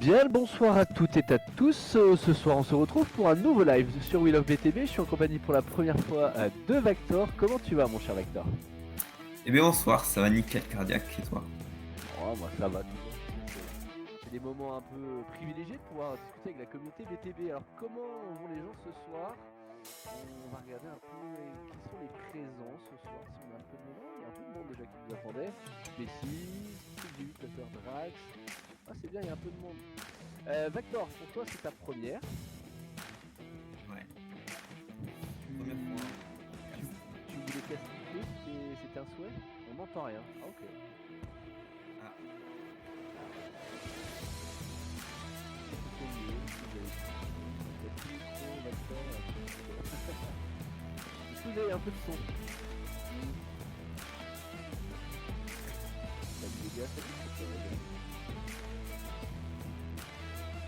Bien le bonsoir à toutes et à tous. Ce soir, on se retrouve pour un nouveau live sur Wheel of BTB. Je suis en compagnie pour la première fois de Vector. Comment tu vas, mon cher Vector? Eh bien bonsoir, ça va nickel cardiaque et toi? Oh, moi ça va toujours. C'est des moments un peu privilégiés de pouvoir discuter avec la communauté BTB. Alors, comment vont les gens ce soir? On va regarder un peu qui sont les présents ce soir. Si on a un peu de monde, il y a un peu de monde déjà qui nous attendait. Spécis, Sylvie, Tutter, Drax. Ah, c'est bien, il y a un peu de monde. Vector, pour toi, c'est ta première. Ouais, Tu, première fois. tu voulais t'expliquer, c'était un souhait? On n'entend rien. Ah, ok. Ah, C'est mieux. Vous avez peut-être plus micro, Vector. Est-ce que vous avez un peu de son? Salut les gars, salut Fred.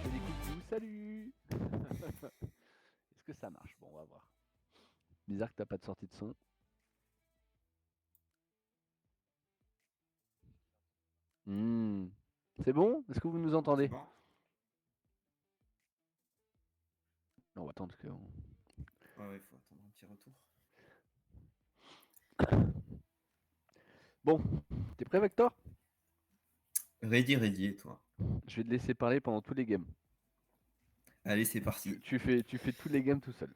Fais des coucous, salut. Est-ce que ça marche? Bon, on va voir. Bizarre que t'as pas de sortie de son. C'est bon? Est-ce que vous nous c'est entendez? bon? On va attendre que... Ouais, faut attendre un petit retour. Bon, t'es prêt Vector? Ready et toi? Je vais te laisser parler pendant tous les games. Allez, c'est Tu, parti. tu fais, tu fais tous les games tout seul.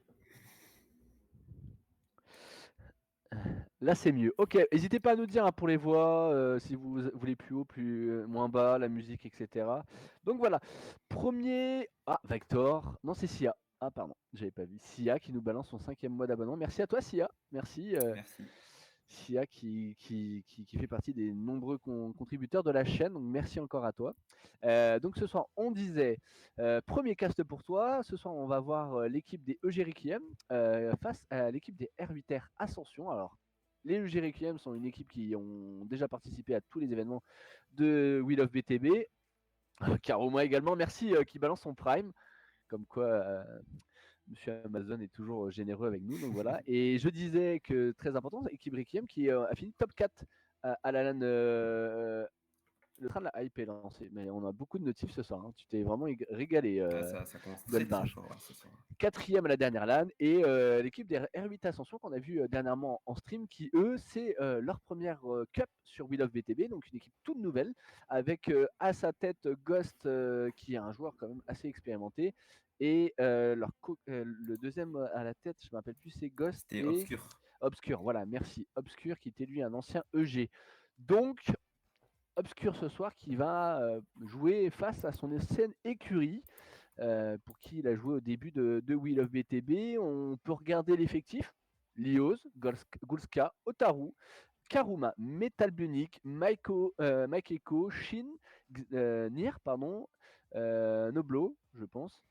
Là, c'est mieux. Ok, n'hésitez pas à nous dire pour les voix, si vous voulez plus haut, moins bas, la musique, etc. Donc voilà. Premier. Ah, Vector. Non, c'est Sia. Ah, pardon, j'avais pas vu. Sia qui nous balance son 5e mois d'abonnement. Merci à toi, Sia. Merci. Merci. Sia qui fait partie des nombreux contributeurs de la chaîne. Donc merci encore à toi. Donc ce soir, on disait premier cast pour toi. Ce soir, on va voir l'équipe des EG Requiem face à l'équipe des R8R Ascension. Alors, les EG Requiem sont une équipe qui ont déjà participé à tous les événements de Wheel of BTB. Karoma également, merci qui balance son prime. Comme quoi, Monsieur Amazon est toujours généreux avec nous. Donc voilà. Et je disais que très important, équipe Requiem qui a fini top 4 à la LAN. Le train de la hype est lancé, mais on a beaucoup de notifs ce soir. Hein. Tu t'es vraiment régalé, Ah, ça commence très très Goldbarge. fort là, ce soir. 4e à la dernière LAN et l'équipe des R8 Ascension qu'on a vu dernièrement en stream qui eux c'est leur première cup sur Wheel of BTB, donc une équipe toute nouvelle avec à sa tête Ghost qui est un joueur quand même assez expérimenté et le deuxième à la tête je ne me rappelle plus, c'est Ghost C'était et obscur. Obscur, voilà, merci, Obscur qui était lui un ancien EG. Donc Obscur ce soir qui va jouer face à son ancienne écurie pour qui il a joué au début de Wheel of BTB. On peut regarder l'effectif. Lioz, Gulska, Otaru, Karuma, Metal Bionic, Maikeko, Shin, Nier, pardon, Noblo, je pense,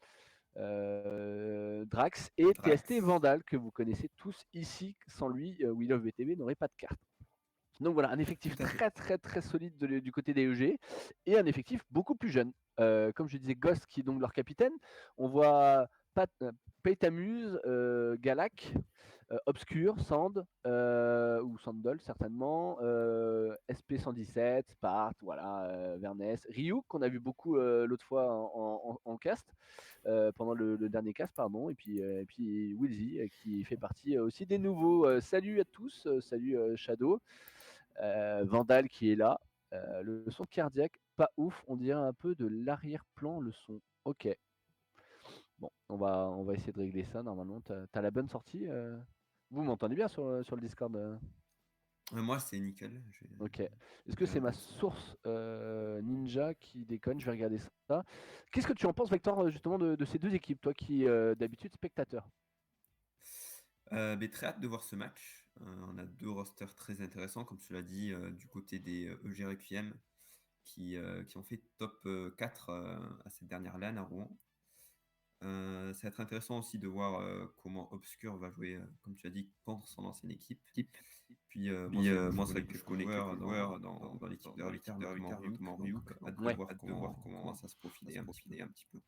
Drax et TST Drax. Vandal, que vous connaissez tous ici. Sans lui, Wheel of BTB n'aurait pas de carte. Donc voilà, un Tout effectif à fait. très très très solide du côté des EG et un effectif beaucoup plus jeune. Comme je disais, Ghost qui est donc leur capitaine. On voit Paytamuse, Galak, Obscure, Sand, ou Sandol certainement, SP117, Spart, voilà, Vernès, Ryuk qu'on a vu beaucoup l'autre fois en cast, pendant le dernier cast, pardon, et puis Wilzy qui fait partie aussi des nouveaux. Salut à tous, salut Shadow. Vandal qui est là. Le son cardiaque, pas ouf, on dirait un peu de l'arrière-plan le son. Ok. Bon, on va essayer de régler ça normalement. T'as la bonne sortie. Vous m'entendez bien sur le Discord Moi, c'est nickel. Ok. Est-ce que J'ai c'est la ma bonne son. source Ninja qui déconne? Je vais regarder ça. Qu'est-ce que tu en penses, Vector, justement, de ces deux équipes, toi qui d'habitude spectateur? Mais très hâte de voir ce match. On a deux rosters très intéressants, comme tu l'as dit, du côté des EG Requiem, qui ont fait top 4 à cette dernière LAN à Rouen. Ça va être intéressant aussi de voir comment Obscur va jouer, comme tu as dit, contre son ancienne équipe. Puis moi, c'est vrai que je connais quelques joueurs dans l'équipe de Reviter, notamment Ryuk. Donc, hâte de Ouais. voir comment ça se profilait un petit peu.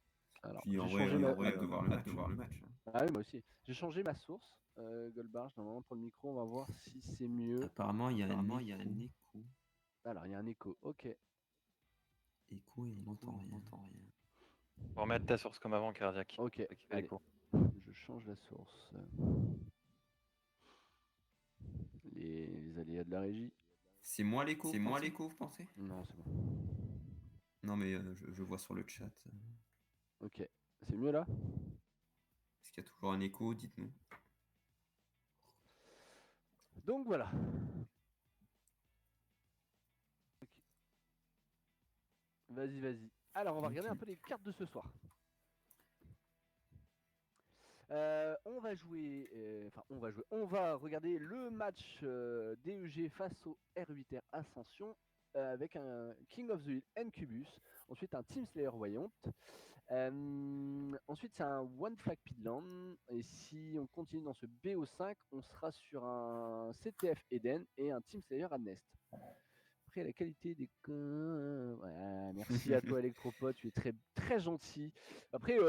Alors, Puis j'ai en vrai, changé ma. hâte de voir le match. Hein. Ah oui, moi aussi. J'ai changé ma source, Goldbarge. Normalement, pour le micro, on va voir si c'est mieux. Apparemment, il y a un écho. Alors, il y a un écho. Ok. Écho et on n'entend rien. Faut remettre ta source comme avant, cardiaque. Ok, C'est ça qui fait allez. l'écho. Je change la source. Les aléas de la régie. C'est moi l'écho, vous pensez? Non, c'est bon. Non, mais je vois sur le chat. Ok, c'est mieux là? Est-ce qu'il y a toujours un écho? Dites-nous. Donc voilà. Ok. Vas-y, vas-y. Alors, on va regarder un Ok. peu les cartes de ce soir. On va jouer, on va regarder le match DEG face au R8R Ascension avec un King of the Hill Incubus, ensuite un Team Slayer Voyant, ensuite c'est un One Flag Pidland, et si on continue dans ce BO5, on sera sur un CTF Eden et un Team Slayer Adnest. Après, la qualité des. Ouais, merci à toi, Electropod, tu es très, très gentil. Après,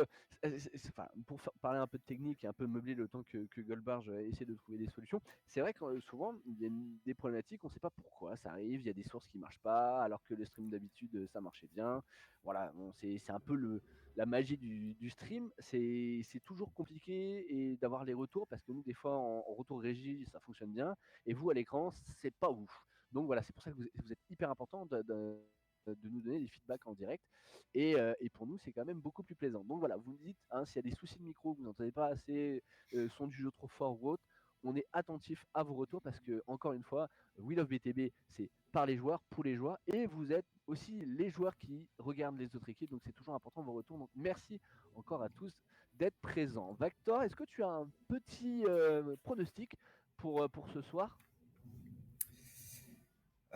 enfin, pour parler un peu de technique et un peu meubler le temps que Goldbarge essaie de trouver des solutions, c'est vrai que souvent, il y a des problématiques, on ne sait pas pourquoi ça arrive, il y a des sources qui ne marchent pas, alors que le stream d'habitude, ça marchait bien. Voilà, bon, c'est un peu la magie du stream, c'est toujours compliqué et d'avoir les retours, parce que nous, des fois, en retour régie, ça fonctionne bien, et vous, à l'écran, c'est pas ouf. Donc voilà, c'est pour ça que vous êtes hyper important de nous donner des feedbacks en direct. Et pour nous, c'est quand même beaucoup plus plaisant. Donc voilà, vous me dites, hein, s'il y a des soucis de micro, que vous n'entendez pas assez, son du jeu trop fort ou autre, on est attentif à vos retours parce que, encore une fois, Wheel of BTB, c'est par les joueurs, pour les joueurs, et vous êtes aussi les joueurs qui regardent les autres équipes, donc c'est toujours important vos retours. Donc merci encore à tous d'être présents. Vector, est-ce que tu as un petit pronostic pour ce soir?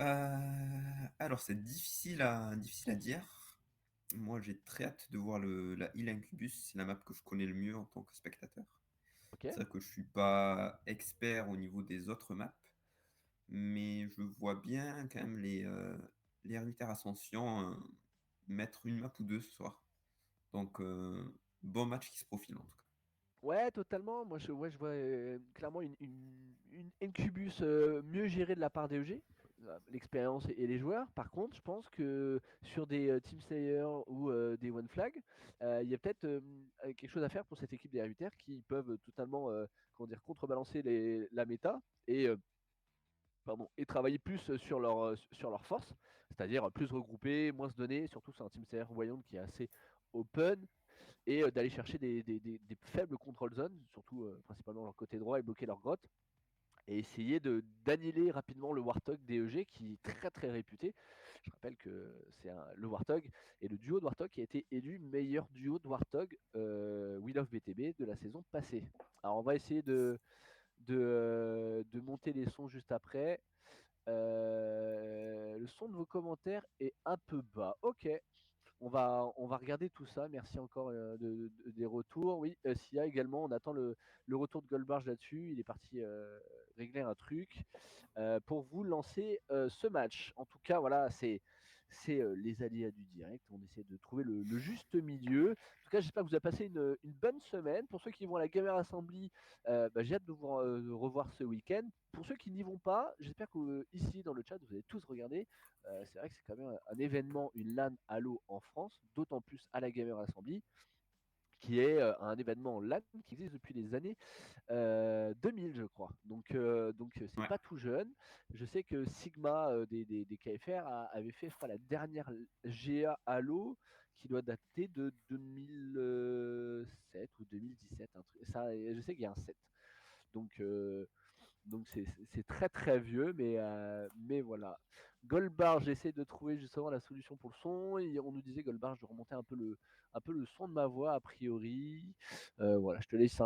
Alors, c'est difficile à dire. Moi, j'ai très hâte de voir la Hill Incubus. C'est la map que je connais le mieux en tant que spectateur. Ok. C'est vrai que je suis pas expert au niveau des autres maps, mais je vois bien quand même les Ermitaires Ascension mettre une map ou deux ce soir. Donc, bon match qui se profile en tout cas. Ouais, totalement. Moi, je vois clairement une Incubus mieux gérée de la part d'EG, l'expérience et les joueurs. Par contre, je pense que sur des Team Slayer ou des One Flag, il y a peut-être quelque chose à faire pour cette équipe des R8R qui peuvent totalement comment dire, contrebalancer la méta et, et travailler plus sur leur force, c'est-à-dire plus regrouper, moins se donner, surtout sur un Team Slayer Voyant qui est assez open et d'aller chercher des faibles control zones, surtout principalement leur côté droit et bloquer leur grotte, et essayer d'annihiler rapidement le Warthog DEG qui est très très réputé. Je rappelle que c'est le Warthog et le duo de Warthog qui a été élu meilleur duo de Warthog Wheel of BTB de la saison passée. Alors on va essayer de monter les sons juste après. Le son de vos commentaires est un peu bas. Ok, on va regarder tout ça. Merci encore des retours. Oui, Sia également, on attend le retour de Goldbarge là-dessus. Il est parti régler un truc pour vous lancer ce match. En tout cas, voilà, c'est les aléas du direct. On essaie de trouver le juste milieu. En tout cas, j'espère que vous avez passé une bonne semaine. Pour ceux qui vont à la Gamer Assembly, j'ai hâte de vous revoir ce week-end. Pour ceux qui n'y vont pas, j'espère que ici dans le chat, vous allez tous regarder. C'est vrai que c'est quand même un événement, une LAN Halo en France, d'autant plus à la Gamer Assembly, qui est un événement LAN qui existe depuis les années 2000, je crois. Donc c'est Ouais, pas tout jeune. Je sais que Sigma des KFR avait fait, je crois, la dernière GA Halo qui doit dater de 2007 ou 2017. Un truc. Ça, je sais qu'il y a un 7. Donc, donc c'est très très vieux, mais voilà. Goldbar, j'essaie de trouver justement la solution pour le son. Et on nous disait Goldbar, de remonter un peu le son de ma voix a priori. Voilà, je te laisse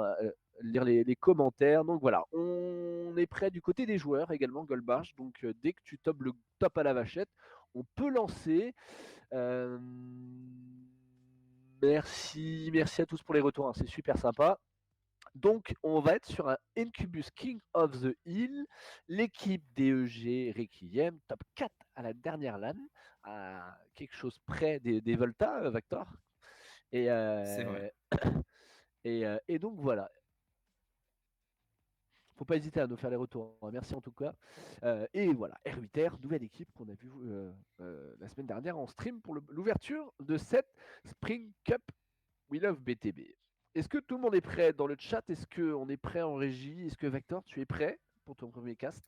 lire les commentaires. Donc voilà, on est prêt du côté des joueurs également, Goldbarge. Donc dès que tu topes le top à la vachette, on peut lancer. Euh, merci à tous pour les retours, hein, c'est super sympa. Donc, on va être sur un Incubus King of the Hill, l'équipe DEG Requiem, top 4 à la dernière LAN, à quelque chose près des Volta, Vector. Et, c'est vrai. et donc voilà. Faut pas hésiter à nous faire les retours. Merci en tout cas. Et voilà, R8R, nouvelle équipe qu'on a vue la semaine dernière en stream pour l'ouverture de cette Spring Cup We Love BTB. Est-ce que tout le monde est prêt dans le chat? Est-ce qu'on est prêt en régie? Est-ce que Vector, tu es prêt pour ton premier cast?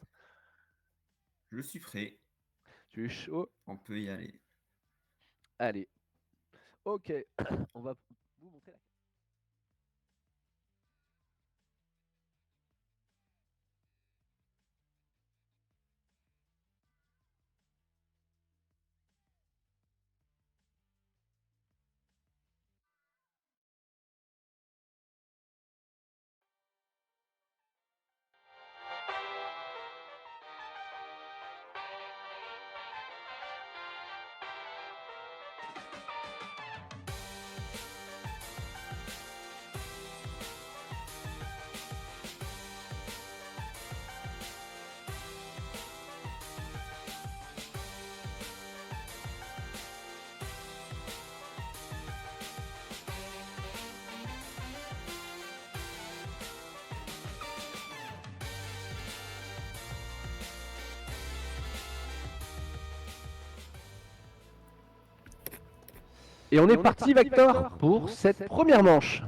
Je suis prêt. Tu es chaud? On peut y aller. Allez. Ok. On va vous montrer la. Et on est parti, Vector, pour cette première manche.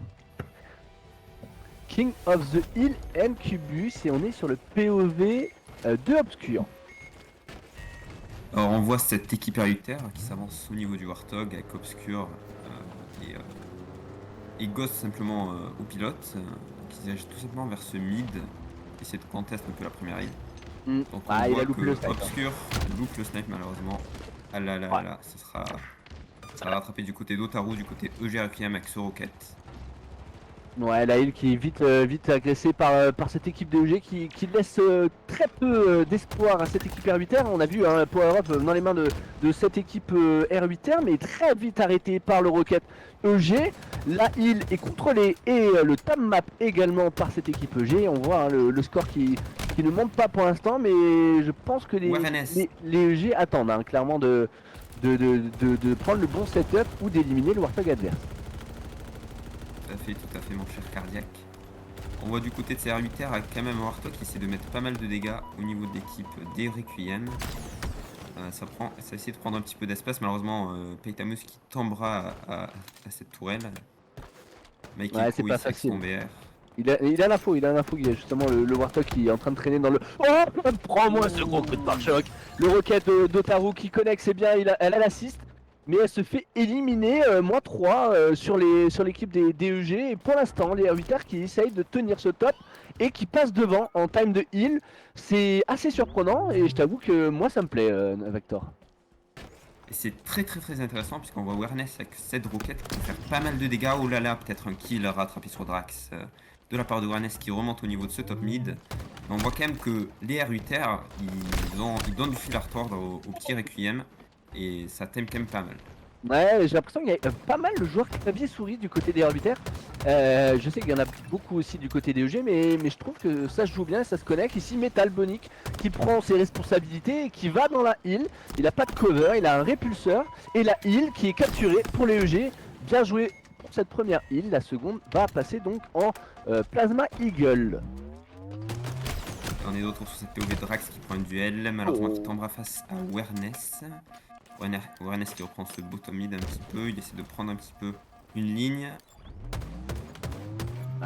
King of the Hill and Cubus, et on est sur le POV de Obscure. Alors on voit cette équipe R8R qui s'avance au niveau du Warthog avec Obscure et Ghost simplement au pilote, qui se dirige tout simplement vers ce mid, essayer de contest un peu la première île. Donc on il voit a loupé que le snipe. Obscure loupe le snipe malheureusement. Ah là là là, ça sera rattrapé du côté d'Otaru, du côté EG Requiem avec ce rocket. Ouais, la Hill qui est vite agressée par cette équipe DEG qui laisse très peu d'espoir à cette équipe R8R. On a vu un power-up dans les mains de cette équipe R8R, mais très vite arrêté par le Rocket EG. La Hill est contrôlée et le time map également par cette équipe EG. On voit le score qui ne monte pas pour l'instant, mais je pense que les EG attendent clairement de prendre le bon setup ou d'éliminer le Warthog adverse. Tout à fait mon cher Cardiac. On voit du côté de ces R8R avec quand même un Warthog qui essaie de mettre pas mal de dégâts au niveau de l'équipe des Requiem. Ça essaie de prendre un petit peu d'espace, malheureusement Peitamus qui tombera à cette tourelle. Mais qui c'est pas facile. Son VR. Il a l'info, il y a justement le Warthog qui est en train de traîner dans le... Oh, prends-moi ce gros coup de pare-choc. Le Rocket d'Otaru qui connecte, c'est bien, elle a l'assist. Mais elle se fait éliminer, -3 sur l'équipe des DEG. Et pour l'instant, les R8R qui essayent de tenir ce top et qui passent devant en time de heal. C'est assez surprenant et je t'avoue que moi ça me plaît, Vector. Et c'est très intéressant puisqu'on voit Awareness avec cette roquette qui peut faire pas mal de dégâts. Oh là là, peut-être un kill rattrapé sur Drax de la part de Awareness qui remonte au niveau de ce top mid. Mais on voit quand même que les R8R, ils donnent du fil à retordre aux petits Requiem. Et ça t'aime quand même pas mal. Ouais, j'ai l'impression qu'il y a pas mal de joueurs clavier souris du côté des R8R. Je sais qu'il y en a beaucoup aussi du côté des EG, mais je trouve que ça se joue bien, ça se connecte. Ici, Metal Bonic qui prend ses responsabilités et qui va dans la heal. Il a pas de cover, il a un répulseur et la heal qui est capturée pour les EG. Bien joué pour cette première heal. La seconde va passer donc en Plasma Eagle. On est de retour sur cette POV Drax qui prend un duel, malheureusement qui tombera face à Awareness. Awareness qui reprend ce bottom mid un petit peu, il essaie de prendre un petit peu une ligne.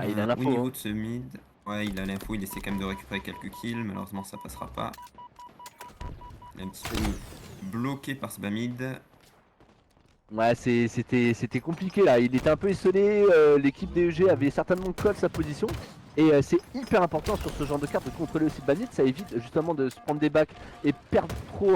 Il a l'info. Au niveau de ce mid, ouais, il a l'info, il essaie quand même de récupérer quelques kills, malheureusement ça passera pas. Il est un petit peu bloqué par ce bas mid. Ouais, c'était compliqué là, il était un peu esselé, l'équipe DEG avait certainement call sa position. Et c'est hyper important sur ce genre de carte de contrôler aussi le bandit, ça évite justement de se prendre des backs et perdre trop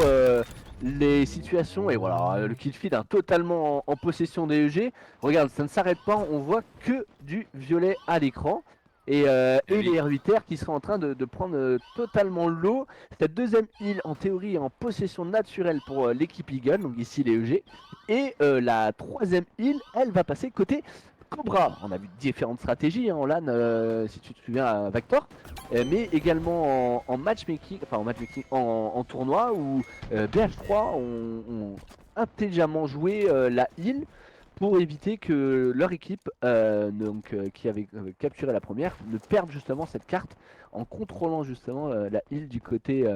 les situations. Et voilà, le killfeed totalement en possession des EG. Regarde, ça ne s'arrête pas, on voit que du violet à l'écran. Et les R8R qui seront en train de prendre totalement l'eau. Cette deuxième île en théorie est en possession naturelle pour l'équipe Eagle, donc ici les EG. Et la troisième île, elle va passer côté Cobra. On a vu différentes stratégies en LAN, si tu te souviens, Vector, mais également en matchmaking, enfin en tournoi où BH3 ont intelligemment joué la île pour éviter que leur équipe, qui avait capturé la première, ne perde justement cette carte en contrôlant justement la île du côté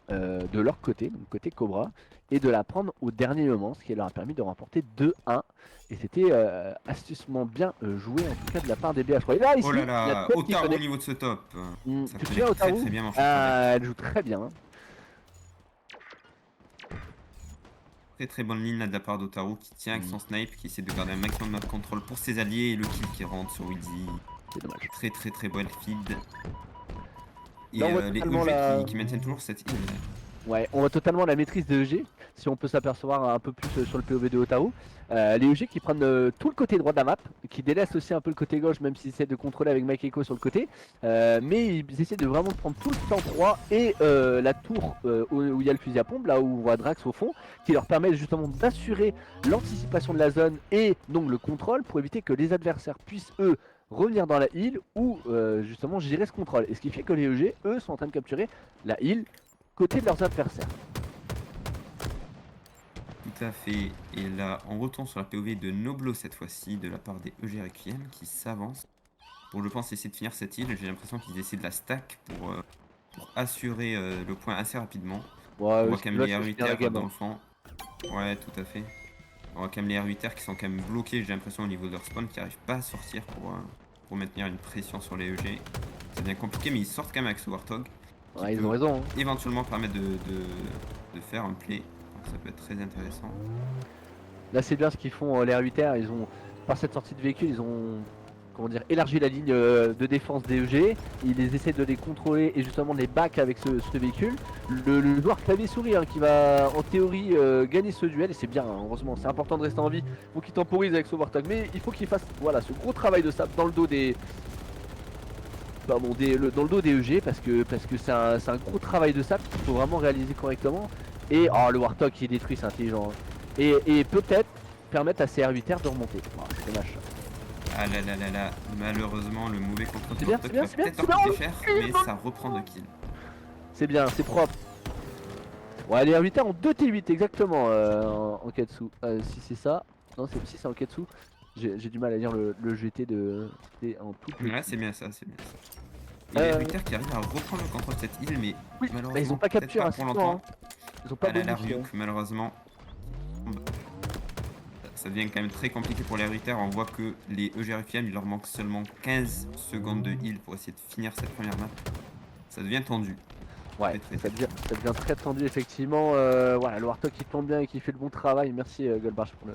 de leur côté, donc côté Cobra, et de la prendre au dernier moment, ce qui leur a permis de remporter 2-1. Et c'était astucieusement bien joué en tout cas de la part des BH3. Et là ici, Oh là il y a là, Todd qui Otaru au connecte. niveau de ce top. Ça Tu te connecte souviens très Otaru? très bien mon cher Kardec. Elle joue très bien. Très très bonne ligne là de la part d'Otaru qui tient avec son snipe, qui essaie de garder un maximum de contrôle pour ses alliés et le kill qui rentre sur Wheezy. C'est dommage. Très très très bonne feed. Et Là, on voit les totalement EG qui maintiennent toujours cette île. Ouais, on voit totalement la maîtrise des EG, si on peut s'apercevoir un peu plus sur le POV de Otaru. Les EG qui prennent tout le côté droit de la map, qui délaissent aussi un peu le côté gauche, même s'ils essaient de contrôler avec Mike Echo sur le côté. Mais ils essaient de vraiment prendre tout le temps droit et la tour où il y a le fusil à pompe, là où on voit Drax au fond, qui leur permet justement d'assurer l'anticipation de la zone et donc le contrôle pour éviter que les adversaires puissent eux revenir dans la île ou justement gérer ce contrôle. Et ce qui fait que les EG, eux, sont en train de capturer la île côté de leurs adversaires. Tout à fait. Et là, on retourne sur la POV de Noblo cette fois-ci, de la part des EG Requiem qui s'avancent pour, je pense, essayer de finir cette île. J'ai l'impression qu'ils essaient de la stack pour assurer le point assez rapidement. Ouais, on voit quand même les R8R dans gamin. le fond. Ouais, tout à fait. On voit quand même les R8R qui sont quand même bloqués, j'ai l'impression, au niveau de leur spawn, qui n'arrivent pas à sortir pour maintenir une pression sur les EG. Ça devient compliqué, mais ils sortent quand même avec ce Warthog. Ouais, ils ont raison. Hein. Éventuellement permettre de faire un play. Donc ça peut être très intéressant. Là, c'est bien ce qu'ils font les R8R. Ils ont, par cette sortie de véhicule, ils ont élargi la ligne de défense des EG. Ils essaient de les contrôler et justement de les back avec ce véhicule. Le joueur clavier souris qui va en théorie gagner ce duel. Et c'est bien, hein, heureusement, c'est important de rester en vie. Il faut qu'il temporise avec ce Warthog. Mais il faut qu'il fasse ce gros travail de sap dans le dos des. Dans le dos des EG parce que c'est un gros travail de sap qu'il faut vraiment réaliser correctement. Et le Warthog qui est détruit, c'est intelligent. Hein. Et peut-être permettre à ces R8R de remonter. C'est dommage. Ah là là là là, malheureusement le mauvais contrôle C'est de bien, Warthog c'est bien, va c'est bien, peut-être c'est leur bien. coûter cher, mais ça reprend de kill. C'est bien, c'est propre. Ouais, les R8R ont 2 T8 exactement en Katsu. Si c'est ça. Non, c'est en Katsu. J'ai du mal à lire le GT en tout petit. Ouais, c'est bien ça, c'est bien ça. Et les R8R qui arrivent à reprendre le contrôle de cette île, mais Oui, malheureusement, bah, ils ont pas peut-être capturé pas assez pour souvent. longtemps. Ils ont pas Ah là là, bonifié. Ryuk, malheureusement. Ça devient quand même très compliqué pour les R8R. On voit que les EGRFM, il leur manque seulement 15 secondes de heal pour essayer de finir cette première map. Ça devient tendu. Ouais, ça devient très tendu effectivement. Voilà, le Warthog qui tombe bien et qui fait le bon travail. Merci Goldbarch pour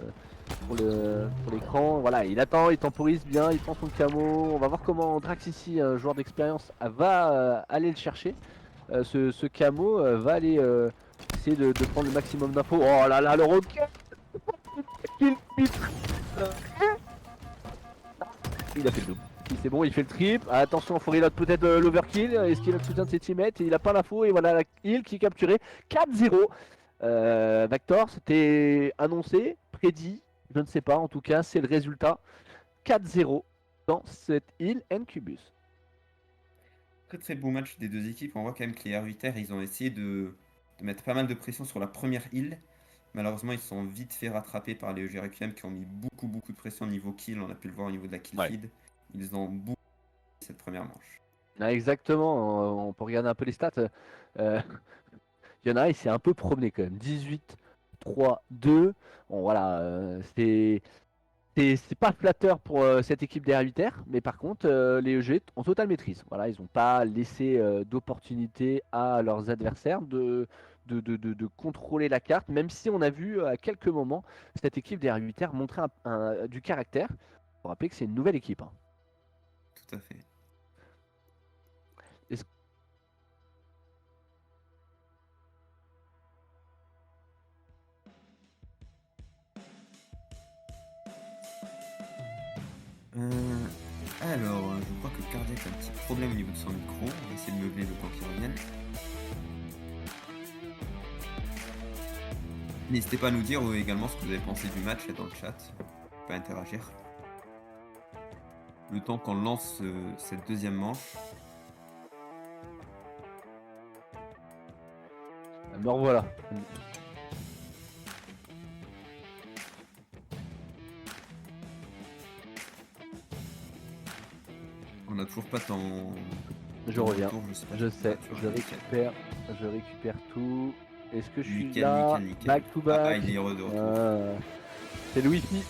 l'écran. Voilà, il attend, il temporise bien, il prend son camo. On va voir comment Drax ici, un joueur d'expérience, va aller le chercher. Ce camo va aller essayer de prendre le maximum d'infos. Oh là là, le rocket. Il a fait le double. C'est bon, il fait le triple. Attention, il faut reload peut-être l'overkill. Est-ce qu'il a le soutien de ses teammates? Il a pas l'info et voilà la kill qui est capturée. 4-0. Vector, c'était annoncé, prédit, je ne sais pas. En tout cas, c'est le résultat. 4-0 dans cette île Incubus. Très très beau match des deux équipes. On voit quand même que les R8R, ils ont essayé de mettre pas mal de pression sur la première île. Malheureusement, ils sont vite fait rattraper par les EGRQM qui ont mis beaucoup de pression au niveau kill. On a pu le voir au niveau de la kill feed. Ils ont beaucoup cette première manche. Ah, exactement, on peut regarder un peu les stats. Il y en a, il s'est un peu promené quand même. 18, 3, 2. Bon voilà, c'est pas flatteur pour cette équipe des R8R, mais par contre, les EG ont totale maîtrise. Voilà, ils n'ont pas laissé d'opportunité à leurs adversaires de contrôler la carte, même si on a vu à quelques moments cette équipe des R8R montrer du caractère. Il faut rappeler que c'est une nouvelle équipe. Hein. Tout à fait. Alors, je crois que Cardiac a un petit problème au niveau de son micro. On va essayer de meubler le temps qu'il revienne. N'hésitez pas à nous dire également ce que vous avez pensé du match dans le chat. On peut interagir. Le temps qu'on lance cette deuxième manche. Me revoilà. On a toujours pas ton. Je reviens. Retour, je sais pas Je si tu sais, vas, tu je vois, récupère tout. Est-ce que je suis nickel, là? nickel. Back to Ah, back. il est heureux de retour. Ah, c'est le wifi.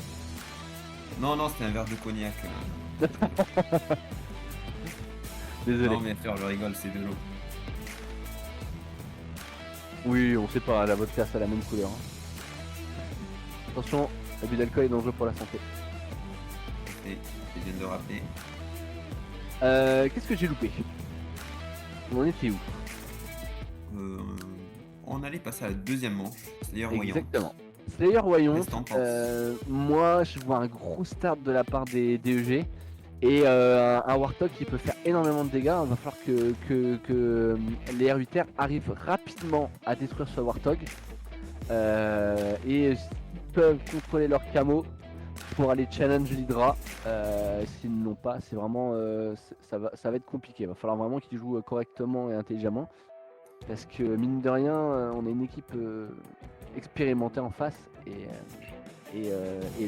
Non, non, c'était un verre de cognac. Désolé. Non, mais faire, je rigole, c'est de l'eau. Oui, on sait pas, la vodka c'est la même couleur. Hein. Attention, l'abus d'alcool est dangereux pour la santé. Et je viens de rappeler. Qu'est-ce que j'ai loupé? On en était où? On allait passer à la deuxième manche, c'est-à-dire Royan. Exactement. Slayer Royon, Qu'est-ce que t'en penses? moi je vois un gros start de la part des DEG et un Warthog qui peut faire énormément de dégâts. Il va falloir que les R8R arrivent rapidement à détruire ce Warthog et ils peuvent contrôler leur camo pour aller challenge l'Hydra. S'ils ne l'ont pas, c'est vraiment ça va être compliqué. Il va falloir vraiment qu'ils jouent correctement et intelligemment. Parce que mine de rien, on a une équipe expérimentée en face et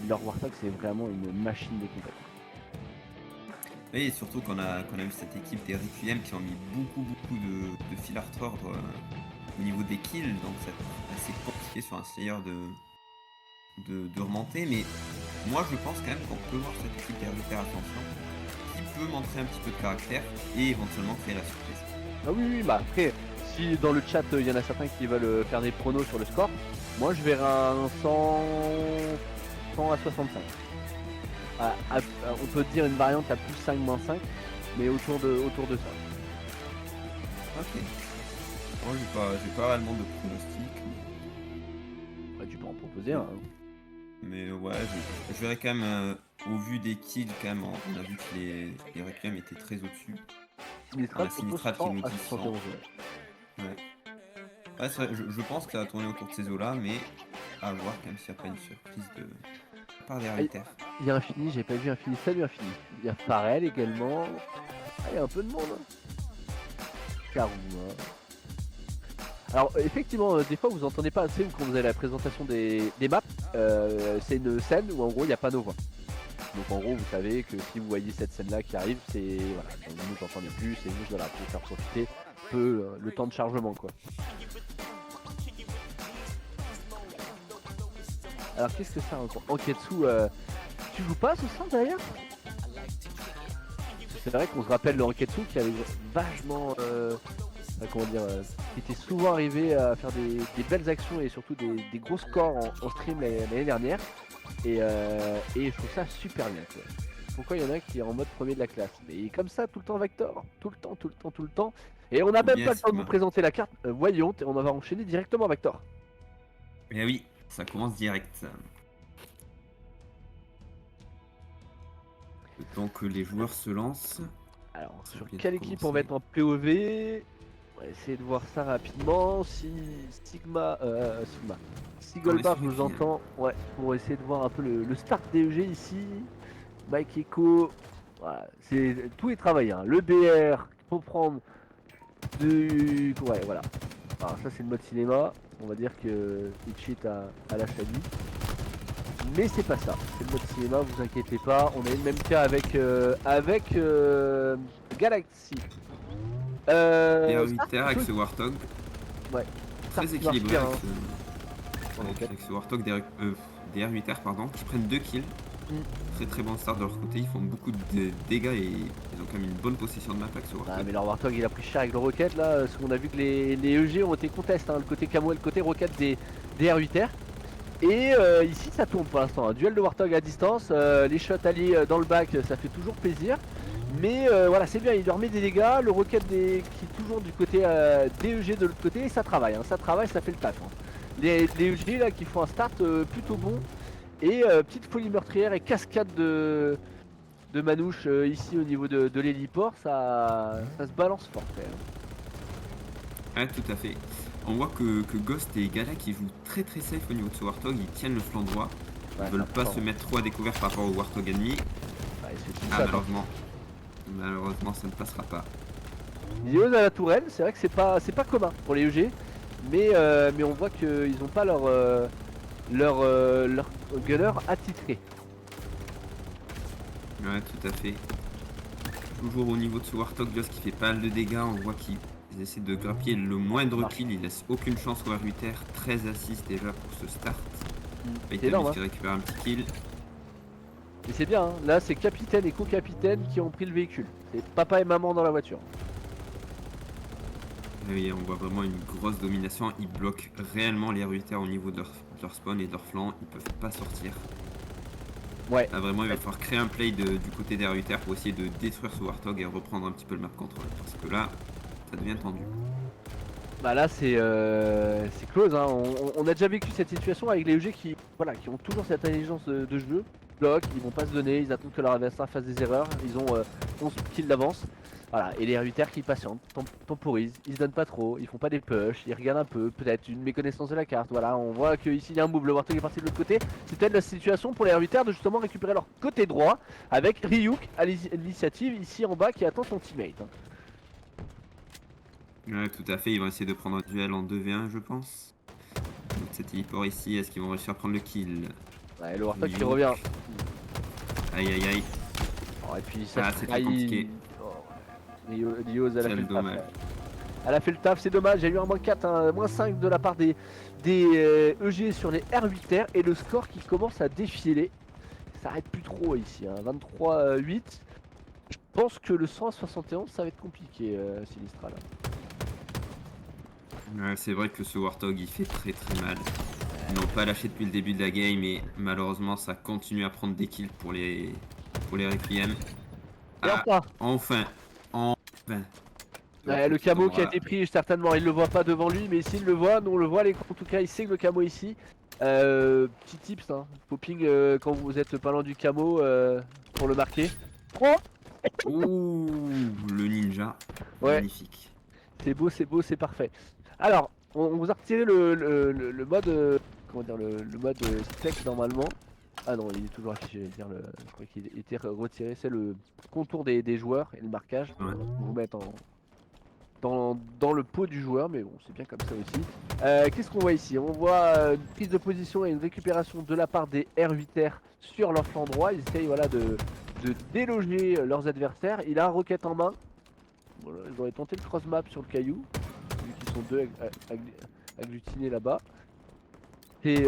leur Warthog c'est vraiment une machine de combat. Oui, et surtout qu'on a vu cette équipe des Requiem qui ont mis beaucoup de fil à retordre au niveau des kills, donc c'est assez compliqué sur un Slayer de remonter, mais moi je pense quand même qu'on peut voir cette équipe des RVTR, attention, qui peut montrer un petit peu de caractère et éventuellement créer la surprise. Ah oui, bah après, si dans le chat il y en a certains qui veulent faire des pronos sur le score, moi je verrai un 100 à 65. On peut dire une variante à plus 5, moins 5, mais autour de ça. Ok. Moi j'ai pas réellement de pronostics. Bah, tu peux en proposer un. Mais ouais, je verrais quand même, au vu des kills, quand même, on a vu que les Requiem étaient très au-dessus. Sinistrate, Sinistrate qui nous dit 100. 71. Ouais, ouais c'est vrai, je pense que ça va tourner autour de ces eaux-là, mais à voir quand même s'il n'y a pas une surprise de part des Ritter. Il y a Infini, j'ai pas vu Infini. Salut Infini. Il y a Pharrell également. Ah, il y a un peu de monde. Hein. Karuma. Alors effectivement, des fois vous entendez pas assez ou quand vous avez la présentation des maps, c'est une scène où en gros il n'y a pas nos voix. Donc en gros vous savez que si vous voyez cette scène là qui arrive, c'est voilà, vous nous entendez plus, c'est juste voilà, pour faire profiter un peu le temps de chargement quoi. Alors qu'est-ce que ça encore? Anketsu, tu joues pas ce soir d'ailleurs? C'est vrai qu'on se rappelle le Anketsu qui avait vachement comment dire, qui était souvent arrivé à faire des belles actions et surtout des gros scores en stream l'année dernière. Et je trouve ça super bien quoi. Pourquoi il y en a qui est en mode premier de la classe? Mais comme ça tout le temps Vector, tout le temps. Et on n'a même pas le temps de vous présenter la carte voyante et on va enchaîner directement Vector. Eh oui, ça commence direct. Le temps que les joueurs se lancent. Alors sur quelle équipe on va être en POV? On va essayer de voir ça rapidement. Si Goldbar nous entend, ouais, pour essayer de voir un peu le start DEG ici. Mike Echo, voilà, tout est travaillé. Hein. Le BR, faut prendre ouais, voilà. Alors ça c'est le mode cinéma. On va dire que Itchit a la chalie. Mais c'est pas ça. C'est le mode cinéma, vous inquiétez pas. On a eu le même cas avec Galaxy. avec ce Warthog. Ouais. Très équilibré bien, avec ce Warthog des R8R pardon, qui prennent 2 kills. Très bon start de leur côté, ils font beaucoup de dégâts et ils ont quand même une bonne possession de map avec ce Warthog. Ah, mais leur Warthog il a pris cher avec le Rocket là, parce qu'on a vu que les EG ont été contestés, hein, le côté camo et le côté Rocket des R8R. Et ici ça tourne pour l'instant, un duel de Warthog à distance, les shots alliés dans le bac ça fait toujours plaisir. Mais voilà c'est bien, il leur met des dégâts, le Rocket qui est toujours du côté DEG de l'autre côté et ça travaille, hein, ça fait le taf. Hein. Les EG là qui font un start plutôt bon. Et petite folie meurtrière et cascade de manouches ici au niveau de l'héliport, ça se balance fort quand même. Ouais, tout à fait. On voit que Ghost et Gala qui jouent très safe au niveau de ce Warthog, ils tiennent le flanc droit, ils veulent pas se mettre trop à découvert par rapport au Warthog ennemi. Ouais, malheureusement ça ne passera pas. Ils osent à la tourelle, c'est vrai que c'est pas commun pour les EG, mais on voit qu'ils n'ont pas leur gunner attitré. Ouais, tout à fait. Toujours au niveau de ce Warthog, Ghost qui fait pas mal de dégâts. On voit qu'ils essaient de grappiller le moindre kill. Ils laissent aucune chance au R8R. 13 assists déjà pour ce start. C'est énorme, qui récupère un petit kill. Et c'est bien, hein. Là c'est capitaine et co-capitaine qui ont pris le véhicule. C'est papa et maman dans la voiture. Oui, on voit vraiment une grosse domination. Ils bloquent réellement les R8R au niveau de leur spawn et de leur flanc. Ils peuvent pas sortir. Ouais. Là, vraiment, il va falloir créer un play du côté des R8R pour essayer de détruire ce Warthog et reprendre un petit peu le map control. Parce que là, ça devient tendu. Bah là c'est close, hein. On a déjà vécu cette situation avec les EG qui ont toujours cette intelligence de jeu. Ils bloquent, ils vont pas se donner, ils attendent que leur adversaire fasse des erreurs, ils ont 11 kills d'avance. Voilà, et les R8R qui patientent, temporisent, ils se donnent pas trop, ils font pas des push, ils regardent un peu, peut-être une méconnaissance de la carte. Voilà, on voit qu'ici il y a un move, le Warthog est parti de l'autre côté. C'est peut-être la situation pour les R8R de justement récupérer leur côté droit avec Ryuk à l'initiative ici en bas qui attend son teammate, hein. Ouais, tout à fait. Ils vont essayer de prendre un duel en 2v1, je pense. Donc, cet héliport ici, est-ce qu'ils vont réussir à prendre le kill? Ouais, le Warthog qui revient. Aïe aïe aïe. Oh, et puis ça c'est très compliqué. Lioz, elle a fait le taf. dommage. Elle a fait le taf, c'est dommage. Il y a eu un -4, un -5 de la part des EG sur les R8R et le score qui commence à défiler. Ça arrête plus trop ici, hein. 23-8. Je pense que le 171 ça va être compliqué, Sinistra là. Ouais, c'est vrai que ce Warthog il fait très mal. Ils n'ont pas lâché depuis le début de la game et malheureusement ça continue à prendre des kills pour les Requiem. Enfin. Ouais, le camo qui a été pris certainement, il le voit pas devant lui, mais s'il le voit, nous on le voit à l'écran, en tout cas il sait que le camo ici. Petit tips, hein. Faut ping quand vous êtes pas loin du camo pour le marquer. Oh, ouh, le ninja. ouais. Magnifique. C'est beau, c'est parfait. Alors, on vous a retiré le mode, comment dire, le mode spec normalement. Ah non, il est toujours affiché, je crois qu'il était retiré, c'est le contour des joueurs et le marquage. Ouais. Vous mettre dans le pot du joueur, mais bon, c'est bien comme ça aussi. Qu'est-ce qu'on voit ici? On voit une prise de position et une récupération de la part des R8R sur leur flanc droit. Ils essayent de déloger leurs adversaires. Il a un roquette en main. Voilà, ils auraient tenté le cross map sur le caillou, vu qu'ils sont deux agglutinés là-bas. Et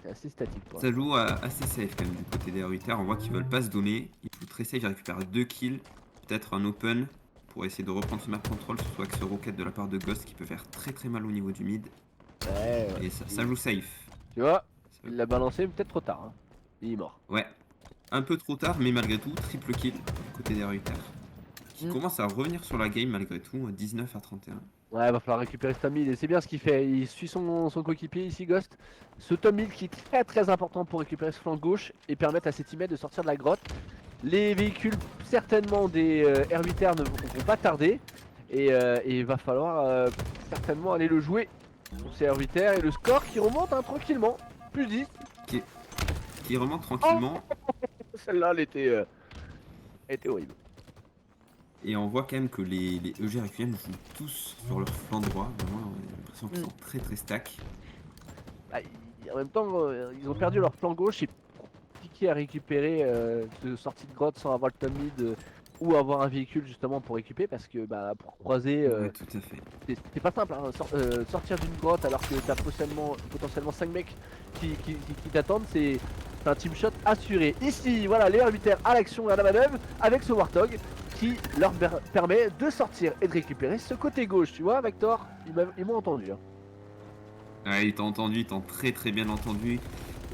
c'est assez statique, quoi. Ça joue assez safe quand même du côté des R8R. On voit qu'ils veulent pas se donner. Ils jouent très safe, ils récupèrent 2 kills. Peut-être un open pour essayer de reprendre ce map control, surtout avec ce rocket de la part de Ghost qui peut faire très mal au niveau du mid. Ouais, et ça joue safe. Tu vois, il l'a balancé peut-être trop tard, hein. Il est mort. Ouais, un peu trop tard, mais malgré tout, triple kill du côté des R8R. Qui commence à revenir sur la game malgré tout, 19 à 31. Ouais, va falloir récupérer ce Tom Hill et c'est bien ce qu'il fait. Il suit son coéquipier ici, Ghost. Ce Tom Hill qui est très important pour récupérer ce flanc gauche et permettre à ses teammates de sortir de la grotte. Les véhicules certainement des R8R ne vont pas tarder et il va falloir certainement aller le jouer pour ces R8R et le score qui remonte, hein, tranquillement. Plus 10. Qui remonte tranquillement. Celle-là, elle était horrible. Et on voit quand même que les EG Requiem jouent tous sur leur flanc droit. Vraiment, on a l'impression qu'ils sont très stack. Bah, en même temps, ils ont perdu leur flanc gauche et compliqué à récupérer de sortie de grotte sans avoir le Tom Mid ou avoir un véhicule justement pour récupérer parce que bah, pour croiser, Ouais, tout à fait. c'est pas simple, hein. Sortir d'une grotte alors que t'as potentiellement 5 mecs qui t'attendent, c'est un team shot assuré. Ici, voilà, les R8R à l'action et à la manœuvre avec ce Warthog qui leur permet de sortir et de récupérer ce côté gauche. Tu vois, Vector, ils m'ont entendu, hein. Ouais, il t'a entendu, il t'a très bien entendu.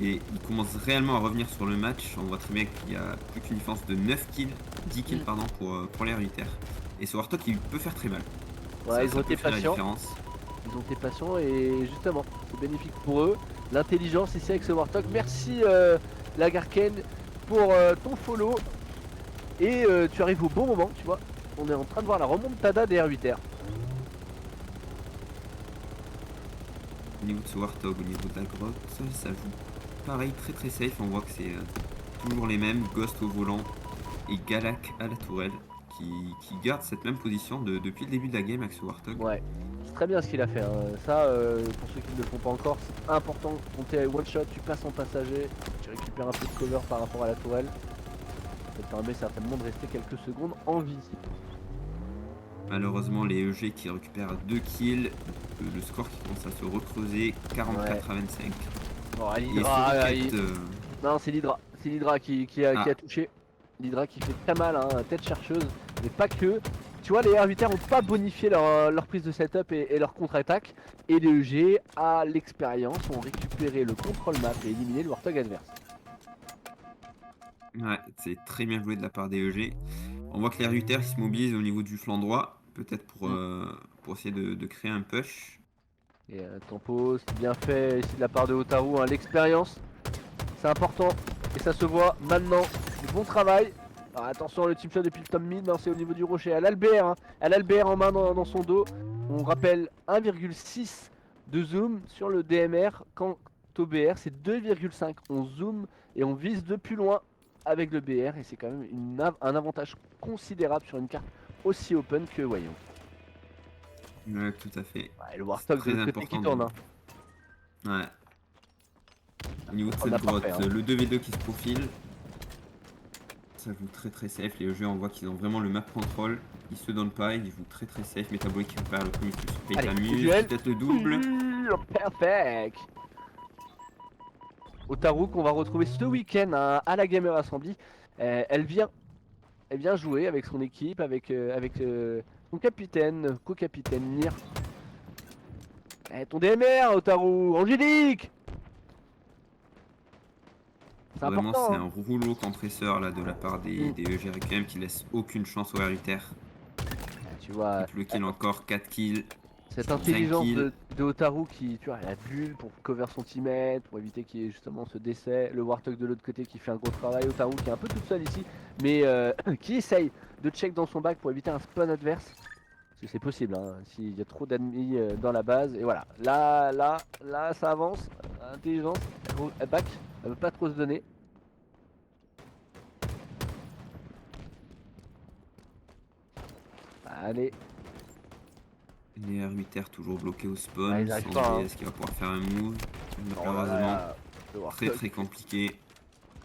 Et il commence réellement à revenir sur le match. On voit très bien qu'il y a plus qu'une différence de 9 kills, 10 kills pardon, pour les R8R. Et ce Warthog il peut faire très mal. Ouais, ils ont été patients. Ils ont été patients et justement, c'est bénéfique pour eux. L'intelligence ici avec ce Warthog. Merci Lagarken pour ton follow. Et tu arrives au bon moment, tu vois. On est en train de voir la remontada des R8R. Au niveau de ce Warthog, au niveau de la grotte, ça joue pareil, très safe. On voit que c'est toujours les mêmes, Ghost au volant et Galak à la tourelle qui gardent cette même position depuis le début de la game avec ce Warthog. Ouais, c'est très bien ce qu'il a fait, hein. Ça, pour ceux qui ne le font pas encore, c'est important. Quand t'es one shot, tu passes en passager, tu récupères un peu de cover par rapport à la tourelle. Ça te permet certainement de rester quelques secondes en vie. Malheureusement, les EG qui récupèrent 2 kills, le score qui commence à se recreuser, 44 à 25. Bon, Et l'Hydra, ce Rocket, non, c'est l'Hydra. C'est l'Hydra qui a touché. L'Hydra qui fait très mal, hein, tête chercheuse. Mais pas que. Tu vois, les R8R n'ont pas bonifié leur prise de setup et leur contre-attaque. Et les EG, à l'expérience, ont récupéré le contrôle map et éliminé le Warthog adverse. ouais, c'est très bien joué de la part des EG. On voit que les R8R se mobilisent au niveau du flanc droit, peut-être pour essayer de créer un push. Et Tempo, c'est bien fait ici de la part de Otaru, hein. L'expérience, c'est important. Et ça se voit maintenant. Bon travail. Alors, attention, le team shot depuis le top mid, hein, c'est au niveau du rocher. Elle a le BR, hein. Elle a le BR en main dans son dos. On rappelle 1,6 de zoom sur le DMR. Quant au BR, c'est 2,5. On zoome et on vise de plus loin avec le BR. Et c'est quand même un avantage considérable sur une carte aussi open que voyons. Ouais, tout à fait. Ouais, le Warthog de l'autre côté qui tourne. Hein. Ouais. Au niveau de On a cette pas grotte, fait, hein. le 2v2 qui se profile. Ça joue très safe. Les EG, on voit qu'ils ont vraiment le map control. Ils se donnent pas, ils jouent très safe. Métabolique qui récupère le premier plus sur Paytamuse. Peut-être le double. Perfect. Otaru qu'on va retrouver ce week-end à la Gamer Assembly. Elle vient jouer avec son équipe, avec son capitaine, co-capitaine Nir. Ton DMR, Otaru, Angélique. C'est Vraiment, important. c'est Hein. un rouleau compresseur là de la part des EG Requiem qui laisse aucune chance aux R8R. Tu vois. Le kill encore, 4 kills. Cette intelligence de Otaru qui, tu vois, elle a bulle pour cover son teammate, pour éviter qu'il y ait justement ce décès. Le Warthog de l'autre côté qui fait un gros travail. Otaru qui est un peu toute seule ici, mais qui essaye de check dans son bac pour éviter un spawn adverse. Parce que c'est possible, hein, s'il y a trop d'ennemis dans la base. Et voilà, là, ça avance. Intelligence, elle back, elle veut pas trop se donner. Allez. Les R8R toujours bloqués au spawn, Ah, ils arrivent pas, sans hein. DS qui va pouvoir faire un move. Oh Malheureusement, le Warthog. très compliqué.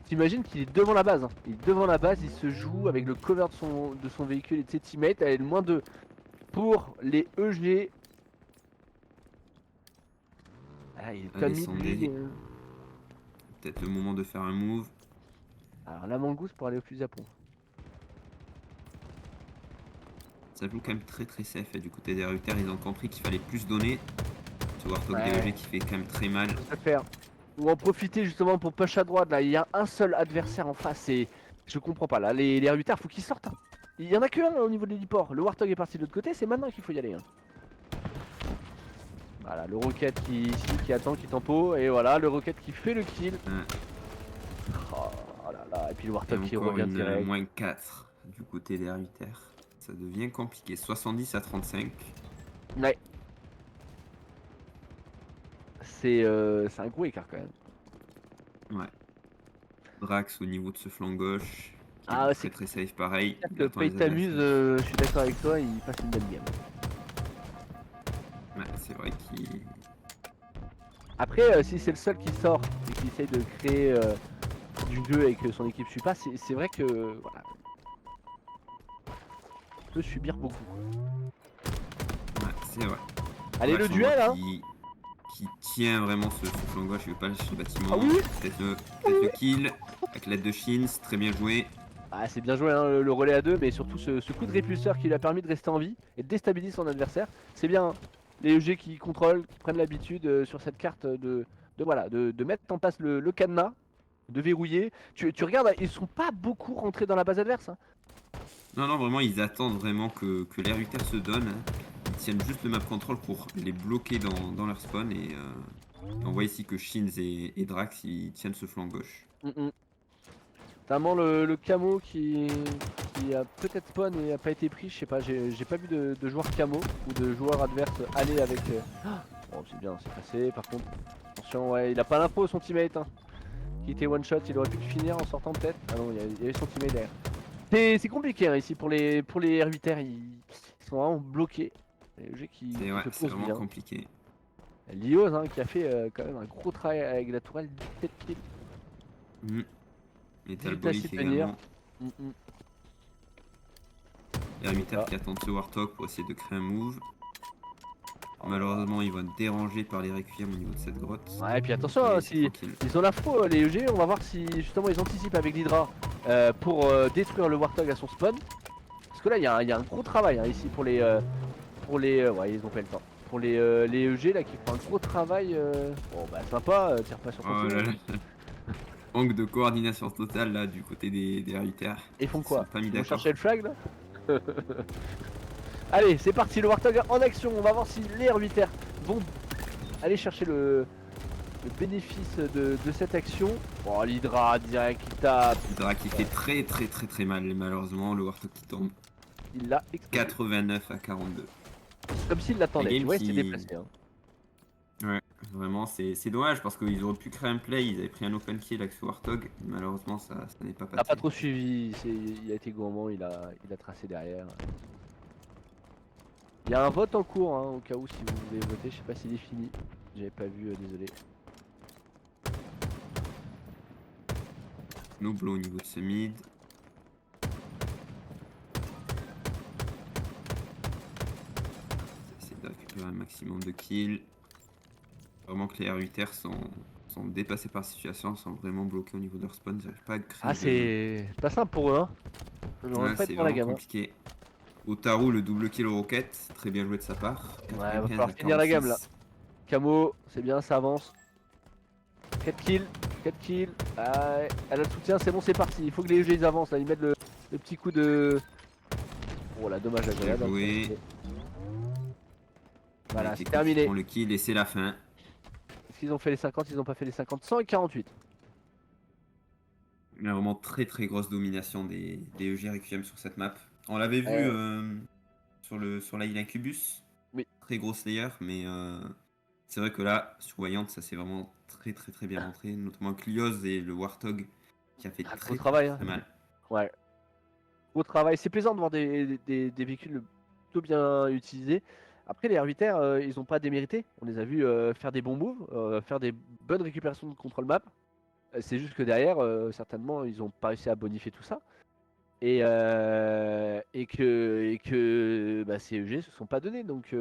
T'imagines qu'il est devant la base, hein. Il est devant la base, il se joue avec le cover de son véhicule et de ses teammates. Elle est le moins 2 pour les EG. Ah, il est comme Descendez. Peut-être le moment de faire un move. Alors la mangouste pour aller au fusil à pompe. Ça joue quand même très safe. Et du côté des R8R, ils ont compris qu'il fallait plus donner. Ce Warthog DEG qui fait quand même très mal. Ça faire. Ou en profiter justement pour push à droite. Là, il y a un seul adversaire en face et je comprends pas. Là, les R8R, faut qu'ils sortent. Hein. Il y en a que un au niveau de l'héliport. Le Warthog est parti de l'autre côté, c'est maintenant qu'il faut y aller. Hein. Voilà, le Rocket qui attend, qui tempo. Et voilà, le Rocket qui fait le kill. Oh là là, et puis le Warthog qui revient direct. Moins 4 du côté des R8R. Ça devient compliqué. 70 à 35. Ouais. C'est un gros écart quand même. Ouais. Drax au niveau de ce flanc gauche. C'est très safe pareil. Le Paytamuse, je suis d'accord avec toi, il passe une bonne game. Ouais, c'est vrai qu'il... Après, si c'est le seul qui sort et qui essaye de créer du jeu et que son équipe suit pas, c'est vrai que voilà, il peut subir beaucoup. Ouais, c'est vrai. Allez, le duel, hein. Qui tient vraiment ce flanc gauche, il veut pas lâcher le bâtiment. Ah oui, peut-être le kill avec l'aide de Shins, très bien joué. Ah, c'est bien joué, hein, le relais à 2, mais surtout ce coup de répulseur qui lui a permis de rester en vie et de déstabiliser son adversaire. C'est bien, hein. Les EG qui contrôlent, qui prennent l'habitude sur cette carte de mettre en place le cadenas, de verrouiller. Tu regardes, ils sont pas beaucoup rentrés dans la base adverse. Hein. Non, vraiment, ils attendent vraiment que les R8R se donnent. Hein. Ils tiennent juste le map control pour les bloquer dans leur spawn. Et on voit ici que Shins et Drax, ils tiennent ce flanc gauche. Notamment le camo qui a peut-être spawn et a pas été pris, je sais pas, j'ai pas vu de joueur camo ou de joueur adverse aller avec... Oh c'est bien, c'est passé, par contre, attention, ouais, il a pas l'info son teammate, hein. Qui était one shot, il aurait pu le finir en sortant peut-être. Ah non, il y avait son teammate derrière. C'est compliqué hein, ici pour les R8R, ils sont vraiment bloqués. C'est vraiment compliqué. Lioz hein, qui a fait quand même un gros travail avec la tourelle, 17 kills. Et Talbolic également. Les R8R qui attendent ce Warthog pour essayer de créer un move. Malheureusement, ils vont être dérangés par les Requiem au niveau de cette grotte. Ouais, et puis attention, hein, Mais c'est tranquille. ils ont l'info, les EG, on va voir si justement ils anticipent avec l'Hydra pour détruire le Warthog à son spawn. Parce que là, il y a un gros travail hein, ici pour les. Ouais, ils ont fait le temps. Pour les EG là qui font un gros travail. Bon, bah sympa, tire pas sur ton Oh feu. là là. Manque de coordination totale là du côté des R8R. Et ils font Ils quoi sont pas mis Ils vont d'accord. chercher le flag là. Allez, c'est parti, le Warthog en action. On va voir si les R8R vont aller chercher le bénéfice de cette action. Bon, l'Hydra direct qui tape. Hydra qui fait très mal et malheureusement le Warthog qui tombe. Il l'a explosé. 89 à 42. Comme s'il l'attendait. La Tu game vois, il qui- s'est déplacé. Hein. Ouais, vraiment c'est dommage parce qu'ils auraient pu créer un play, ils avaient pris un open kill avec ce Warthog. Malheureusement ça n'est pas Il a passé. pas trop suivi. Il a été gourmand. Il a tracé derrière. Il y a un vote en cours, hein, au cas où si vous voulez voter. Je sais pas s'il est fini. J'avais pas vu, désolé. Noblo au niveau de ce mid. Essayer de récupérer un maximum de kills. Vraiment que les R8R sont dépassés par la situation, sont vraiment bloqués au niveau de leur spawn, ils n'arrivent pas à créer. Ah, c'est pas simple pour eux, hein. Ils Ouais, pas c'est être dans la vraiment gamme. Hein. compliqué. Otaru, le double kill au rocket, très bien joué de sa part. Ouais, va 95 falloir à finir la gamme, là. 46. Camo, c'est bien, ça avance. 4 kills, 4 kills. Ah, ouais, elle a le soutien, c'est bon, c'est parti. Il faut que les EG ils avancent, là. Ils mettent le petit coup de. Oh là, dommage à Bien joué. Voilà, Avec c'est les terminé. qui font le kill et c'est la fin. Est-ce qu'ils ont fait les 50? Ils ont pas fait les 50. 148. Il y a vraiment très grosse domination des EG Requiem sur cette map. On l'avait vu sur la île Incubus. Oui. Très grosse layer, mais c'est vrai que là, sur Wayant, ça s'est vraiment très bien montré. Notamment Clioz et le Warthog qui a fait Gros travail, hein. très mal. Ouais. Gros travail. C'est plaisant de voir des véhicules plutôt bien utilisés. Après, les R8R, ils ont pas démérité. On les a vus faire des bons moves, faire des bonnes récupérations de contrôle map. C'est juste que derrière, certainement, ils ont pas réussi à bonifier tout ça. Et que bah, ces EG se sont pas donnés. Donc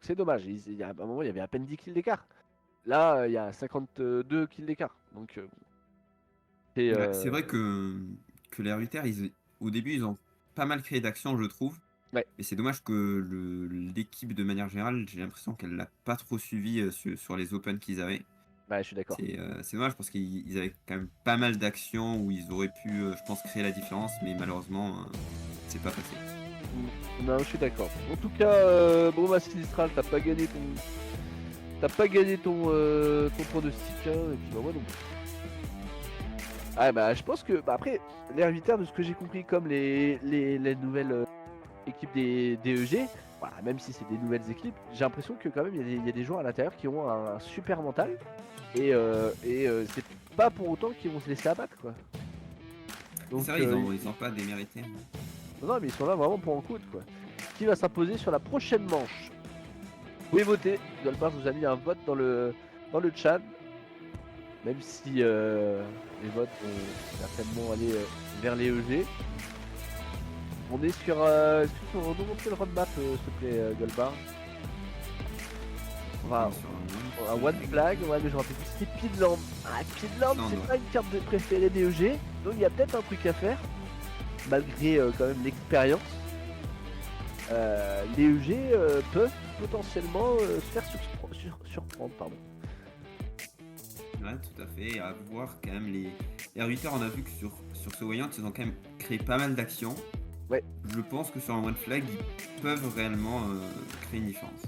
c'est dommage. Il y a un moment, il y avait à peine 10 kills d'écart. Là, il y a 52 kills d'écart. Donc C'est vrai que les R8R, au début, ils ont pas mal créé d'actions, je trouve. Ouais. Mais c'est dommage que l'équipe, de manière générale, j'ai l'impression qu'elle l'a pas trop suivi sur les Open qu'ils avaient. ouais, je suis d'accord. C'est dommage parce qu'ils avaient quand même pas mal d'actions où ils auraient pu, je pense, créer la différence, mais malheureusement, c'est pas passé. Non, je suis d'accord. En tout cas, bon, bah, Sinistral, t'as pas gagné ton pronostic, hein, et puis bah, moi non plus. Ah, bah, je pense que, bah, après, les R8R, de ce que j'ai compris, comme les nouvelles équipes des EG, voilà, même si c'est des nouvelles équipes, j'ai l'impression que quand même, il y a des joueurs à l'intérieur qui ont un super mental, et c'est pas pour autant qu'ils vont se laisser abattre, quoi. Donc, C'est vrai, ils ont pas démérité. non, mais ils sont là vraiment pour en coudre, quoi. Qui va s'imposer sur la prochaine manche? Vous pouvez voter. Golpar, je vous ai mis un vote dans le chat. Même si les votes vont certainement aller vers les EG. On est sur. Est-ce que tu peux nous montrer le roadmap, s'il te plaît, Golpar? On va. Un one flag, ouais, mais je rappelle plus, c'était Pidland. Ah, Pidland, Non, c'est non. pas une carte de préférée des EG. Donc il y a peut-être un truc à faire. Malgré quand même l'expérience. Les EG peuvent potentiellement se faire surprendre. Pardon. Ouais, tout à fait. À voir quand même les R8R, on a vu que sur ce Wayant, ils ont quand même créé pas mal d'actions. Ouais. Je pense que sur un one flag, ils peuvent réellement créer une différence.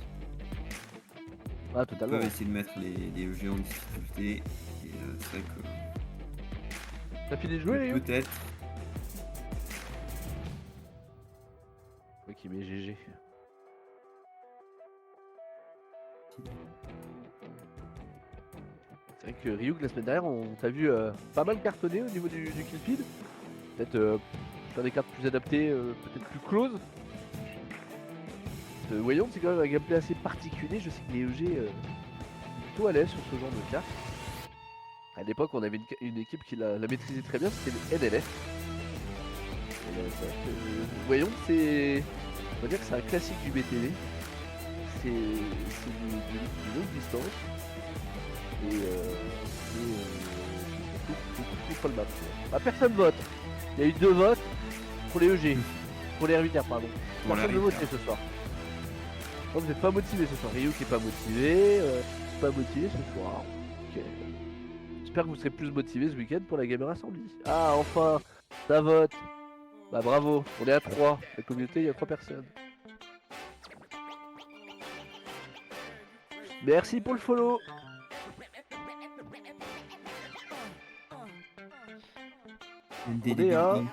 Ah, Ils totalement. peuvent essayer de mettre les EG en difficulté. Et c'est vrai que T'as fini de jouer, Léo? peut-être. Ok, mais GG. C'est vrai que Ryuk, la semaine dernière, on t'a vu pas mal cartonner au niveau du kill feed. Peut-être faire des cartes plus adaptées, peut-être plus close. Voyons, c'est quand même un gameplay assez particulier. Je sais que les EG sont plutôt à l'aise sur ce genre de cartes. À l'époque, on avait une équipe qui la maîtrisait très bien, c'était le NLF. Voyons, on va dire que c'est un classique du BTV. C'est de longue distance. Et c'est pas le map. Ah, personne vote. Il y a eu 2 votes pour les EG. Pour les R8R, pardon. Personne ne vote ce soir. Oh, vous n'êtes pas motivé ce soir. Ryu qui est pas motivé. Pas motivé ce soir. Ok. J'espère que vous serez plus motivé ce week-end pour la Gamer Assembly. Ah, enfin, ça vote. Bah bravo, on est à 3. La communauté, il y a 3 personnes. Merci pour le follow. NDDB à- Inc.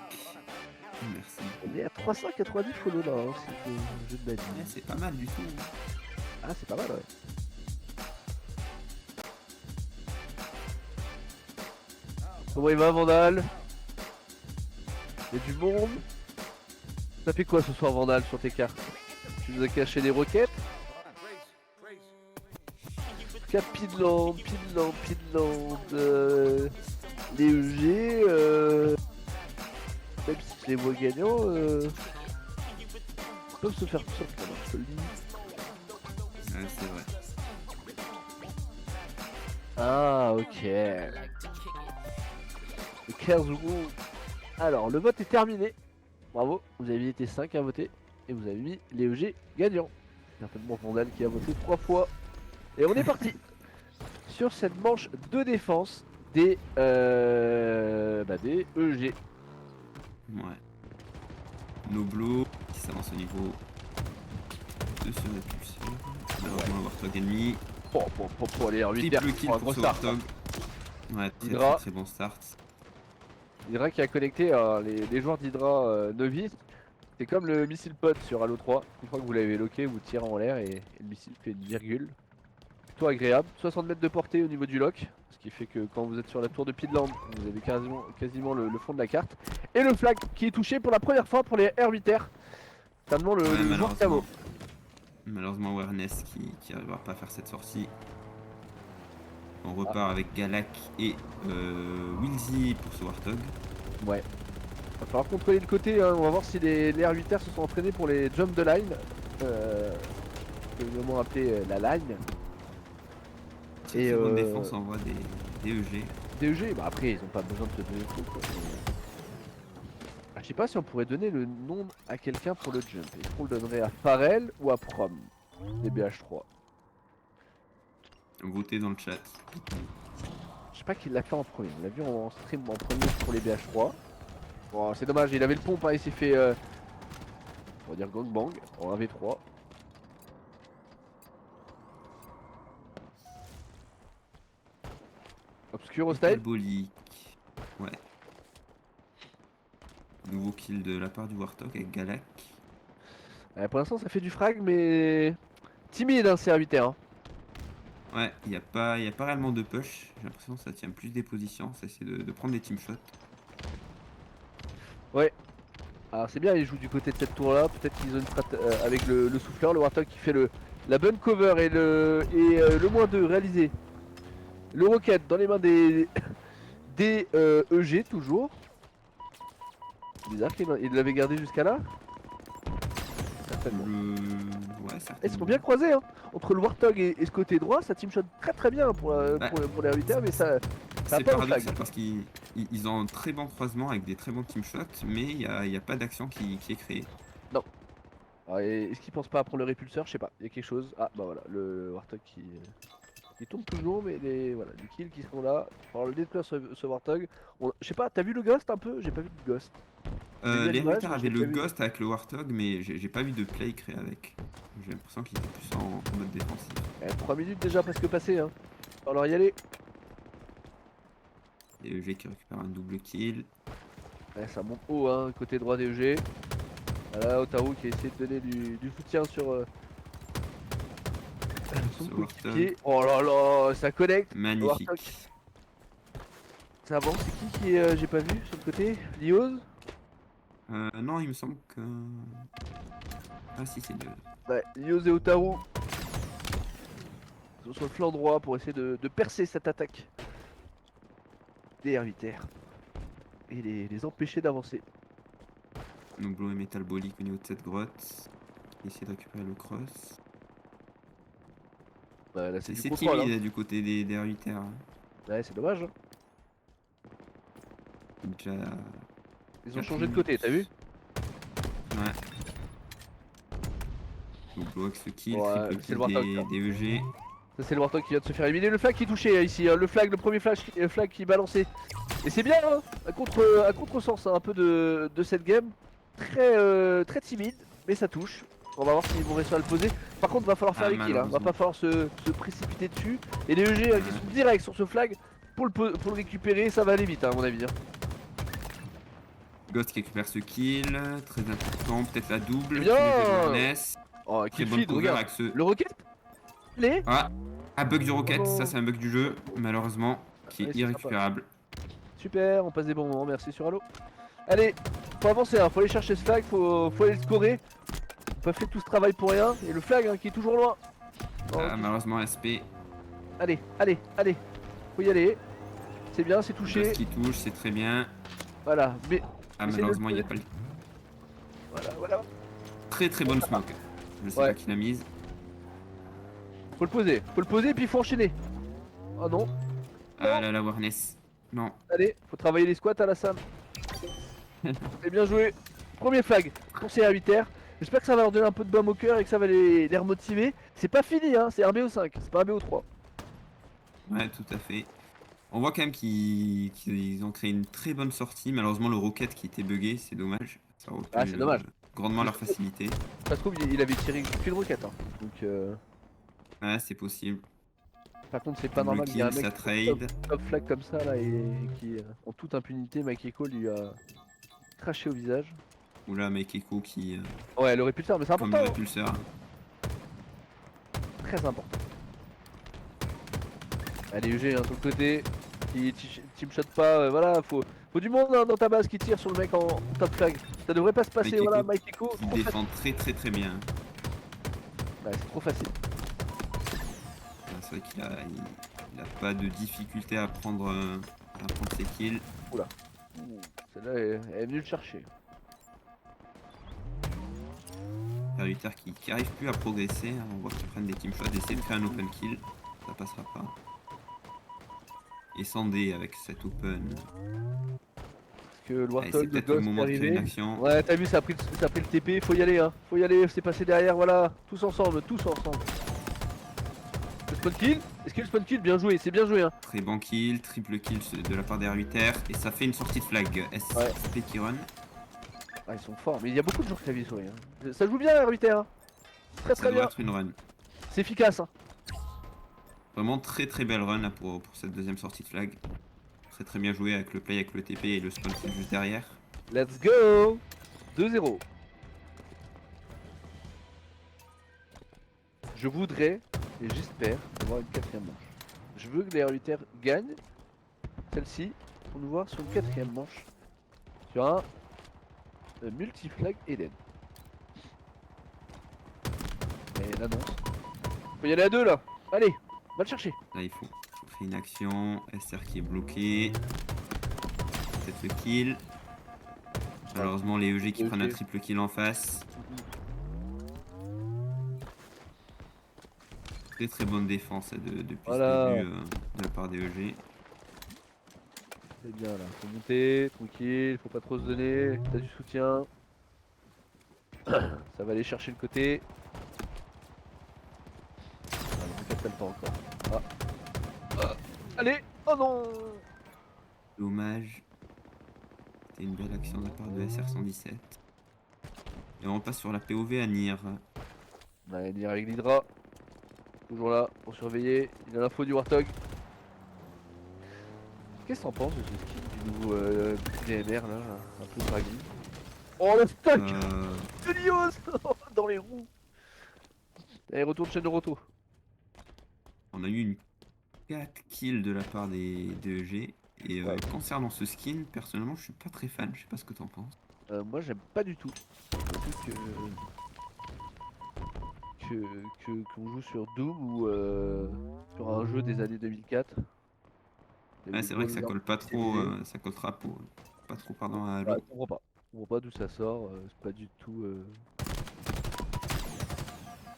Merci. On est à 390 follow là, hein, c'est un jeu de la vie. C'est pas mal du tout. Ah, c'est pas mal, ouais. Comment il va, Vandal? Il y a du monde. Ça fait quoi ce soir, Vandal, sur tes cartes? Tu nous as caché des roquettes? Pidland, les EG, même si je les vois gagnants, ils peuvent se faire sortir, je te le dis. Ouais, c'est vrai. Ah, ok. Le 15 secondes. Alors, le vote est terminé. Bravo, vous avez été 5 à voter et vous avez mis les EG gagnants. Certainement Vandal qui a voté 3 fois. Et on est parti sur cette manche de défense des EG. Ouais. Noblo qui s'avance au niveau de ce répulseur. Malheureusement, Warthog ennemi. Pour les R8R, Triple kill un pour gros ce start. Warthog. Ouais, Hydra. très bon start. Hydra qui a connecté les joueurs d'Hydra novice. C'est comme le missile pod sur Halo 3. Une fois que vous l'avez loqué, vous tirez en l'air et le missile fait une virgule. Plutôt agréable. 60 mètres de portée au niveau du lock. Ce qui fait que quand vous êtes sur la tour de Pidland, vous avez quasiment le fond de la carte. Et le flag qui est touché pour la première fois pour les R8R. Notamment le joueur camo. Malheureusement, Awareness qui n'arrivera pas à faire cette sortie. On repart avec Galak et Wilzy pour ce Warthog. Ouais. Va falloir contrôler le côté, hein. On va voir si les R8R se sont entraînés pour les jump de line. Comment appeler la line. Et bonne défense envoie des EG. Des EG, bah après ils ont pas besoin de te donner le truc. Ah, je sais pas si on pourrait donner le nom à quelqu'un pour le jump. Est-ce qu'on le donnerait à Pharrell ou à Prom des BH3? Votez dans le chat. Je sais pas qui l'a fait en premier. On l'a vu en stream en premier pour les BH3. Bon, c'est dommage, il avait le pompe, hein, il s'est fait on va dire gangbang en 1v3. Obscur au style. Symbolique. Ouais. Nouveau kill de la part du Warthog avec Galak. Pour l'instant ça fait du frag mais timide hein, c'est R8R. Hein. Ouais, il n'y a pas réellement de push. J'ai l'impression que ça tient plus des positions. Ça essaie de prendre des team shots. Ouais. Alors c'est bien, ils jouent du côté de cette tour là. Peut-être qu'ils ont une strat avec le souffleur, le Warthog qui fait la bonne cover et le moins 2 réalisé. Le rocket dans les mains des EG toujours. Bizarre qu'il l'avait gardé jusqu'à là. Certainement. Ouais, certainement. Ils sont bien croisés hein. Entre le Warthog et ce côté droit, ça team shot très bien pour les R8R, mais ça c'est pas paradoxal parce qu'ils ont un très bon croisement avec des très bons team shots, mais il n'y a pas d'action qui est créée. Non. Est-ce qu'ils pensent pas à prendre le répulseur? Je sais pas, il y a quelque chose. Ah bah voilà, le Warthog qui tombe toujours, mais les kills qui seront là. Alors le détruire ce Warthog. Je sais pas, t'as vu le Ghost un peu? J'ai pas vu de Ghost. Les R8R avaient le Ghost avec le Warthog, mais j'ai pas vu de play créé avec. J'ai l'impression qu'il était plus en mode défensif. 3 minutes déjà presque passées hein. Alors y aller. Et EG qui récupère un double kill. Ouais, ça monte haut hein, côté droit des EG. Voilà, Otaru qui a essayé de donner du soutien sur son coéquipier. Oh là là, ça connecte. Magnifique. Ça avance, c'est qui est, j'ai pas vu sur le côté? Lioz? Non, il me semble que... Ah si, c'est Lioz. Ouais, Lioz et Otaru. Ils sont sur le flanc droit pour essayer de percer cette attaque des R8R. Et les empêcher d'avancer. Noblo et Métalbolique au niveau de cette grotte. Essayer de récupérer le cross. Bah, là, c'est du C'est contrôle. timide Hein. du côté des R8R. Ouais, c'est dommage. Hein. Déjà. Ils ont changé de côté, t'as vu? Ouais. Noblo avec ce kill, Ouais, triple c'est kill le Warthog. des EG. Ça, c'est le Warthog qui vient de se faire éliminer. Le flag qui est touché ici. Hein. Le flag, le premier flag qui est balancé. Et c'est bien, hein, à contresens, hein, un peu de cette game. Très timide, mais ça touche. On va voir s'ils vont réussir à le poser. Par contre, va falloir faire Ah, les kills, hein. Va malheureusement. pas falloir se précipiter dessus. Et les EG qui sont directs sur ce flag pour le récupérer, ça va aller vite, hein, à mon avis. Hein. Ghost qui récupère ce kill, très important, peut-être la double. Bien. Awareness. Oh, Très kill bonne feed, cover regarde. avec ce. Le rocket. Les. Ah, bug du rocket, Oh. ça c'est un bug du jeu, malheureusement, qui Ouais, est c'est sympa. irrécupérable. Super, on passe des bons moments, merci sur Halo. Allez, faut avancer, hein, faut aller chercher ce flag, faut aller le scorer. On pas fait tout ce travail pour rien. Et le flag hein, qui est toujours loin. Oh, Ah, malheureusement, SP. allez, faut y aller. C'est bien, c'est touché. Ghost qui touche, c'est très bien. Voilà, mais Ah, Essayez de malheureusement, il le n'y a pas le. voilà. Très très bonne smoke. Je sais Ouais. pas qui l'a mise. Faut le poser et puis il faut enchaîner. Oh non, Ah là, la awareness. Non. allez, faut travailler les squats à la Sam. C'est bien joué. Premier flag pour ces R8R. J'espère que ça va leur donner un peu de baume au cœur et que ça va les remotiver. C'est pas fini, hein, c'est un BO5, c'est pas un BO3. Ouais, tout à fait. On voit quand même qu'ils ont créé une très bonne sortie. Malheureusement, le rocket qui était buggé, c'est dommage. Ça aurait pu, Ah, c'est dommage. grandement leur faciliter. Ça se trouve, il avait tiré qu'une roquette. Hein. Donc, Ouais, c'est possible. par contre, c'est pas Double normal qu'il y ait un kill, mec ça trade. top flag comme ça là et qui, en toute impunité, Mike Echo lui a craché au visage. Oula, mec Echo qui. Ouais, elle aurait pu le faire, mais c'est Comme important. le Hein. répulseur. Très important. Allez, UG, hein, sur le côté. Qui team shot pas, voilà, faut du monde hein, dans ta base qui tire sur le mec en top flag. Ça devrait pas se passer, Mike voilà, Echo Mike Echo. Qui Trop facile. défend très bien. Ouais, c'est trop facile. C'est vrai qu'il a pas de difficulté à prendre ses kills. Ouh, celle-là, elle est venue le chercher. R8R qui arrive plus à progresser. Hein. On voit qu'ils prennent des team shots, d'essayer de faire un open kill. Ça passera pas. Et Sandé avec cet open. Parce que le Allez, Warthog c'est de peut-être le Ghost est moment de créer une arrivé. action. Ouais, t'as vu, ça a pris le TP, faut y aller, hein. Faut y aller, c'est passé derrière, voilà. Tous ensemble, tous ensemble. Le spawn kill. Est-ce que le spawn kill, bien joué, c'est bien joué, hein. Très bon kill, triple kill de la part des R8R. Et ça fait une sortie de flag. SP qui run. Ah, ils sont forts, mais il y a beaucoup de joueurs qui avaient souris. Hein. Ça joue bien, R8R. Hein. Très Ça doit bien. être une run. C'est efficace. Hein. Vraiment très belle run là, pour cette deuxième sortie de flag. Très bien joué avec le play, avec le TP et le spawn kill juste derrière. Let's go 2-0. Je voudrais, et j'espère, avoir une quatrième manche. Je veux que les R8R gagnent celle-ci pour nous voir sur une quatrième manche. Sur un multi-flag Eden. Et l'annonce. Faut y aller à deux là. Allez, va le chercher. Là, il faut créer une action. SR qui est bloqué. Peut-être le kill. Malheureusement, les EG qui Ok. prennent un triple kill en face. Très bonne défense depuis Voilà. ce début de la part des EG. C'est bien là. Faut monter, tranquille, faut pas trop se donner. T'as du soutien. Ça va aller chercher le côté. Ah, le temps encore. Allez. Oh non. Dommage. C'était une belle action de la part de SR117. Et on passe sur la POV à Nier. On va venir avec l'Hydra. Toujours là pour surveiller. Il a l'info du Warthog. Qu'est-ce que t'en penses de ce skin du nouveau DMR là? Un peu draggy. Oh le stock de Lios dans les roues. Allez, retour de chaîne de roto. On a eu une 4 kills de la part des EG. Et Ouais. concernant ce skin, personnellement, je suis pas très fan. Je sais pas ce que t'en penses. Moi j'aime pas du tout. Surtout qu'on joue sur Doom ou sur un jeu des années 2004. Ouais, c'est vrai que ça colle pas trop, ça collera pas trop pardon à Halo. Ouais, je comprends pas. On voit pas d'où ça sort, c'est pas du tout.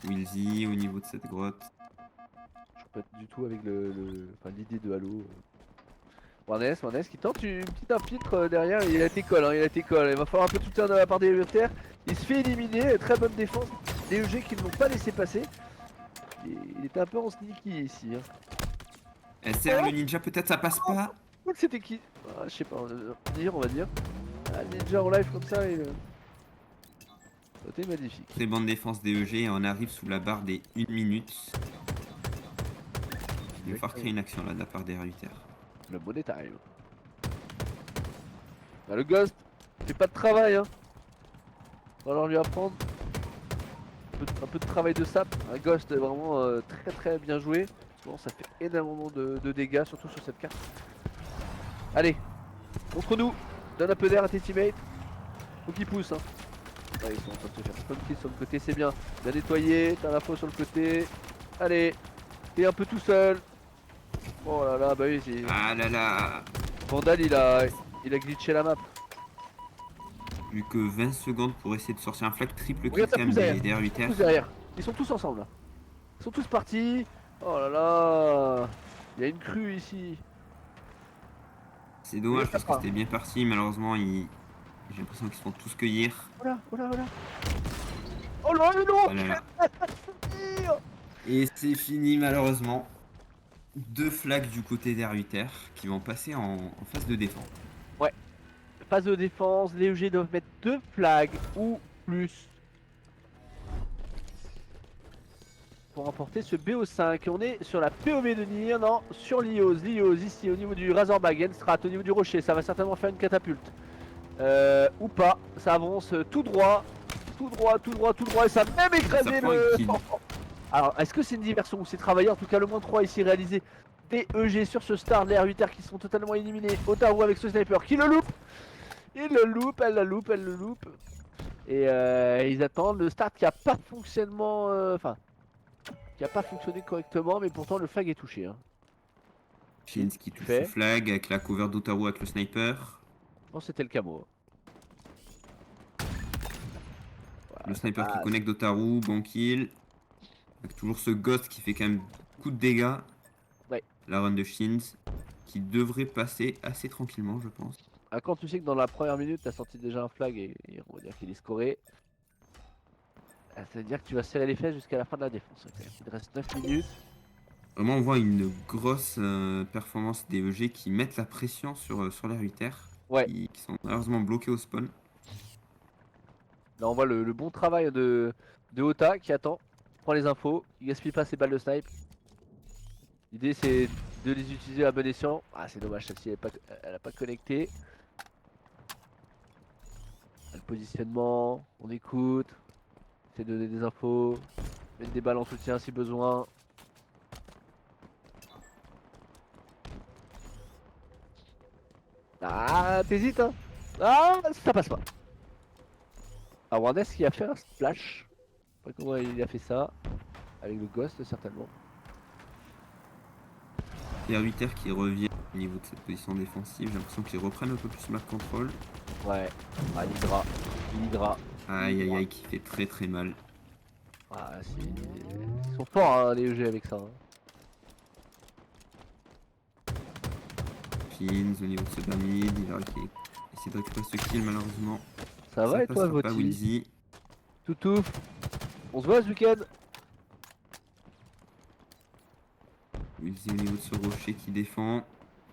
Wilsy au niveau de cette grotte. Je suis pas du tout avec enfin, l'idée de Halo. Warnes qui tente une petite infiltre derrière, il a été colle, hein, il a été colle. Il va falloir un peu tout soutien de la part des Terre. Il se fait éliminer, très bonne défense. Des EG qui ne l'ont pas laissé passer. Il était un peu en sneaky ici. Hein. SR le ninja peut-être ça passe pas. C'était qui? Je sais pas, on va dire. Ah, ninja en live comme ça, c'était magnifique. Très bonne défense des EG et on arrive sous la barre des 1 minute. Il va falloir créer une action là de la part des R8R. Le bon détail. Bah, le Ghost, fait pas de travail, hein. Va falloir lui apprendre un peu de travail de sap. Un Ghost vraiment très très bien joué. Souvent ça fait énormément de dégâts, surtout sur cette carte. Allez, contre nous, donne un peu d'air à tes teammates. Faut qu'ils poussent, hein. Ah, ils sont en train de se faire spawn kill sur le côté, c'est bien. Bien nettoyé, t'as l'info sur le côté. Allez, t'es un peu tout seul. Oh là là, bah oui, c'est. Ah là là. Vandal il a glitché la map. Plus que 20 secondes pour essayer de sortir un flag triple kill Regarde, quand même t'as des R8R. Tous derrière. Ils sont tous ensemble là. Ils sont tous partis. Oh là là. Il y a une crue ici. C'est dommage parce que c'était bien parti, malheureusement j'ai l'impression qu'ils se font tous cueillir. Oh là. Oh là non. Oh là là. Et c'est fini malheureusement. 2 flags du côté des R8R qui vont passer en phase de défense. Ouais. Phase de défense, les EG doivent mettre 2 flags ou plus pour remporter ce BO5. On est sur la POV de Nier, non, sur l'IOS ici au niveau du Razorback, Enstrat, au niveau du rocher, ça va certainement faire une catapulte. Ou pas, ça avance tout droit, et ça a même écrasé le... Alors, est-ce que c'est une diversion ou c'est travaillé? En tout cas, le moins 3 ici réalisé. Des EG sur ce start, les R8R qui sont totalement éliminés. Otaru avec ce sniper qui le loupe. Il le loupe, elle le loupe. Et ils attendent le start qui a pas fonctionnement... qui a pas fonctionné correctement, mais pourtant le flag est touché. Hein. Shins qui touche le flag avec la cover d'Otaru avec le sniper. Non, c'était le camo. Voilà, le sniper qui connecte d'Otaru, bon kill. Avec toujours ce Ghost qui fait quand même beaucoup de dégâts. Ouais. La run de Shins qui devrait passer assez tranquillement, je pense. Ah, quand tu sais que dans la première minute, t'as sorti déjà un flag et on va dire qu'il est scoré. Ça veut dire que tu vas serrer les fesses jusqu'à la fin de la défense. Okay. Il reste 9 minutes. Vraiment, on voit une grosse performance des EG qui mettent la pression sur les R8R. Ouais. Qui sont malheureusement bloqués au spawn. Là, on voit le bon travail de Ota qui attend, prend les infos, il gaspille pas ses balles de snipe. L'idée c'est de les utiliser à bon escient. Ah, c'est dommage, celle-ci elle a pas connecté. Le positionnement, on écoute, c'est de donner des infos, mettre des balles en soutien si besoin. Ah, t'hésites hein. Ah, ça passe pas. Ah, Warnes qui a fait un splash. Je sais pas comment il a fait ça. Avec le Ghost certainement. Les R8R qui reviennent au niveau de cette position défensive. J'ai l'impression qu'ils reprennent un peu plus map control. Ouais, ah, l'Hydra. Aïe aïe aïe, qui fait très très mal. Ah, ils sont forts hein, les EG avec ça. Hein. Pins au niveau de ce Bamid, il va essayer de récupérer ce kill malheureusement. Ça va et toi Voti? Toutou, on se voit ce week-end? Wilsy au niveau de ce rocher qui défend.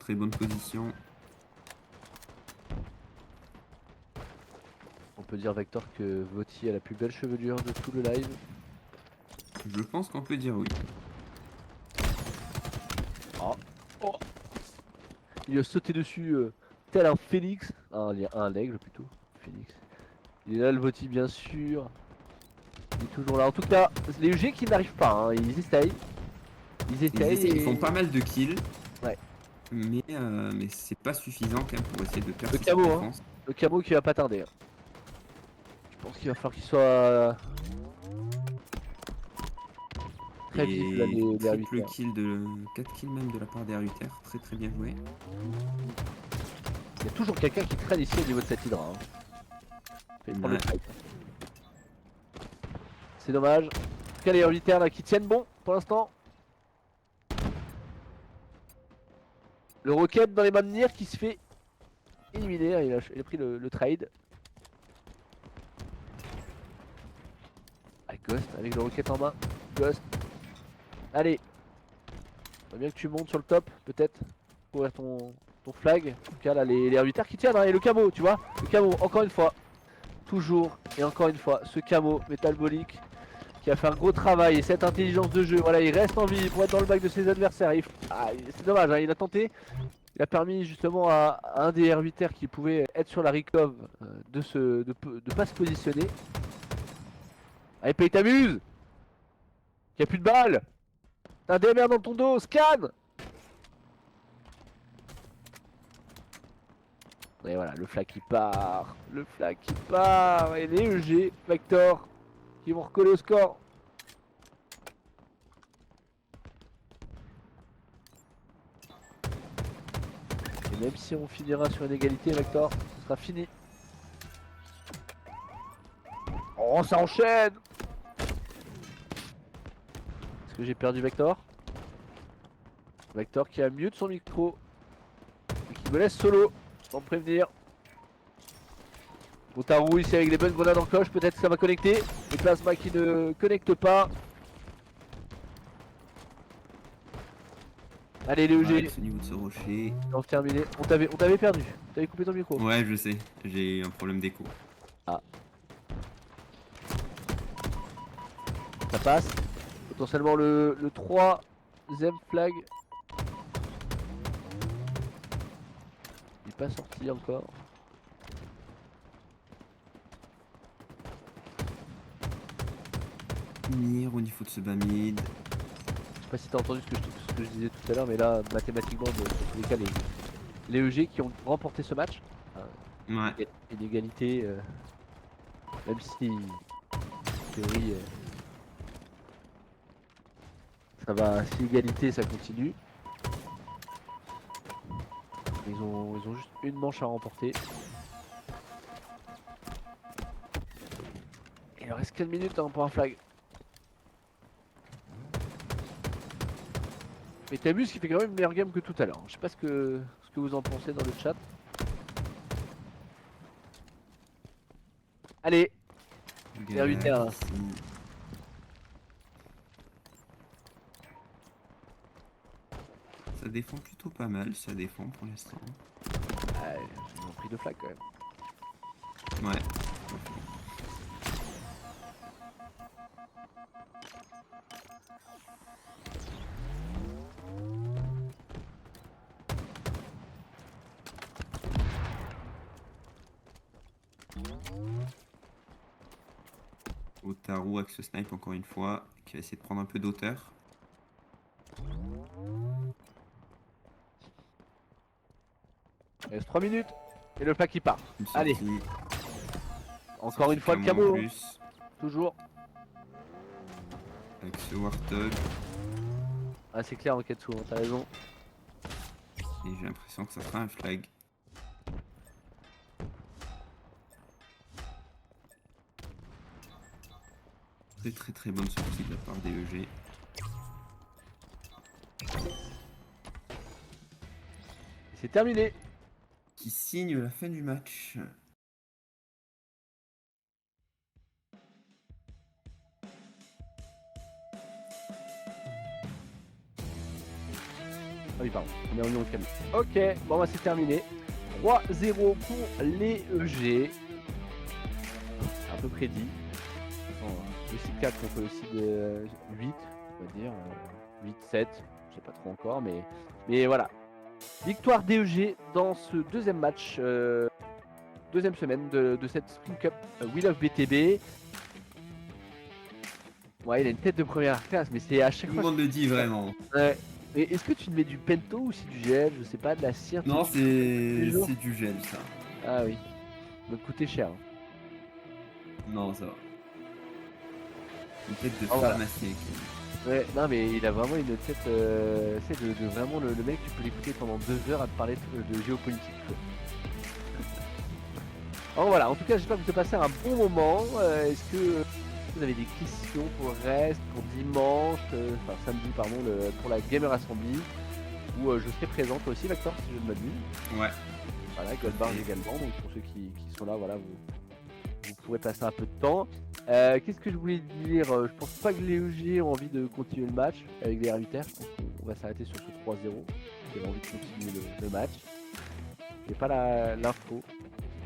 Très bonne position. On peut dire Vector que Voti a la plus belle chevelure de tout le live. Je pense qu'on peut dire oui. Oh. Il a sauté dessus tel un phénix. Un aigle plutôt. Phénix. Il est là le Voti bien sûr. Il est toujours là. En tout cas, les EG qui n'arrivent pas, hein. Ils essayent. Ils font pas mal de kills. Ouais. Mais c'est pas suffisant quand même pour essayer de perdre cette défense. Hein. Le camo qui va pas tarder. Je pense qu'il va falloir qu'il soit très vif là, les triple kill de 4 kills même de la part des R8R. Très très bien joué. Il y a toujours quelqu'un qui traîne ici au niveau de cette Hydra. Hein. Fait prendre le Ouais. fight. C'est dommage. En tout cas, les militaires là qui tiennent bon pour l'instant. Le Rocket dans les mains de Nier qui se fait éliminer. Il a pris le trade. Ah, Ghost avec le Rocket en main. Ghost. Allez. Faut bien que tu montes sur le top, peut-être. Pour ouvrir ton flag. En tout cas, là, les militaires qui tiennent. Hein, et le camo, tu vois. Le camo, encore une fois. Toujours et encore une fois, ce camo métalbolique qui a fait un gros travail et cette intelligence de jeu, voilà, il reste en vie pour être dans le bac de ses adversaires. C'est dommage, hein, il a tenté, il a permis justement à un des R8R qui pouvait être sur la recov de pas se positionner. Allez, paye t'amuse. Il n'y a plus de balles. T'as un DMR dans ton dos, scan. Et voilà, le flag qui part, et les EG, Vector, qui vont recoller au score. Et même si on finira sur une égalité, Vector, ce sera fini. Oh, ça enchaîne. Est-ce que j'ai perdu Vector? Vector qui a mute son micro et qui me laisse solo, sans me prévenir. Otaru ici avec les bonnes grenades en coche, peut-être que ça va connecter. Le plasma qui ne connecte pas. Allez les EG, Au niveau de ce rocher. on terminé. On t'avait perdu, t'avais coupé ton micro. Ouais, je sais, j'ai un problème d'écho. Ça passe. Potentiellement le 3ème flag. Il n'est pas sorti encore. Nier au niveau de ce bas mid. Je sais pas si t'as entendu ce que je disais tout à l'heure, mais là, mathématiquement, dans tous les cas, les EG qui ont remporté ce match, Ouais. une égalité, même si, en théorie, ça va, si égalité, ça continue. Ils ont juste une manche à remporter. Il leur reste 4 minutes hein, pour un flag. Mais Tamus qui fait quand même une meilleure game que tout à l'heure. Je sais pas ce que vous en pensez dans le chat. Allez, R8R. Ça défend plutôt pas mal, ça défend pour l'instant. Ouais, ils ont pris 2 flags quand même. Ouais. Otaru avec ce snipe encore une fois, qui va essayer de prendre un peu d'auteur. Il reste 3 minutes. Et le flag qui part. Une Allez. sortie, Encore une fois le clairement en camo. Hein. plus, Toujours. avec ce Warthog. Ah c'est clair en Ketsu, hein, t'as raison. Et j'ai l'impression que ça fera un flag. Très bonne sortie de la part des EG. Et c'est terminé. Qui signe la fin du match. Ah oui pardon, on est en au camion. Ok, bon bah c'est terminé. 3-0 pour les EG. À peu près dit. Le C4 contre le C 8, on va dire. 8-7, je sais pas trop encore, mais voilà. Victoire DEG dans ce deuxième match, deuxième semaine de cette Spring Cup Wheel of BTB. Ouais, il a une tête de première classe, mais c'est à chaque Tout le fois. monde le dit vraiment. Ouais. Mais est-ce que tu te mets du pento ou c'est du gel? Je sais pas, de la cire? Non, tous les jours c'est du gel ça. Ah oui. Ça va coûter cher. Hein. Non, ça va. Une tête de Oh, voilà. pharmacien. Ouais, non mais il a vraiment une tête, c'est de vraiment le mec, tu peux l'écouter pendant 2 heures à te parler de géopolitique. Quoi. Alors voilà, en tout cas, j'espère que vous avez passé un bon moment. Est-ce que vous avez des questions pour le reste, pour dimanche, enfin samedi, pardon, pour la Gamer Assembly, où je serai présent toi aussi, Vector, si je ne m'abuse. Ouais. Voilà, Goldbarg également, donc pour ceux qui sont là, voilà, vous pourrez passer un peu de temps. Qu'est-ce que je voulais dire? Je pense pas que les EG ont envie de continuer le match avec les R8R. Je pense qu'on va s'arrêter sur ce 3-0. Ils ont envie de continuer le match. J'ai pas l'info.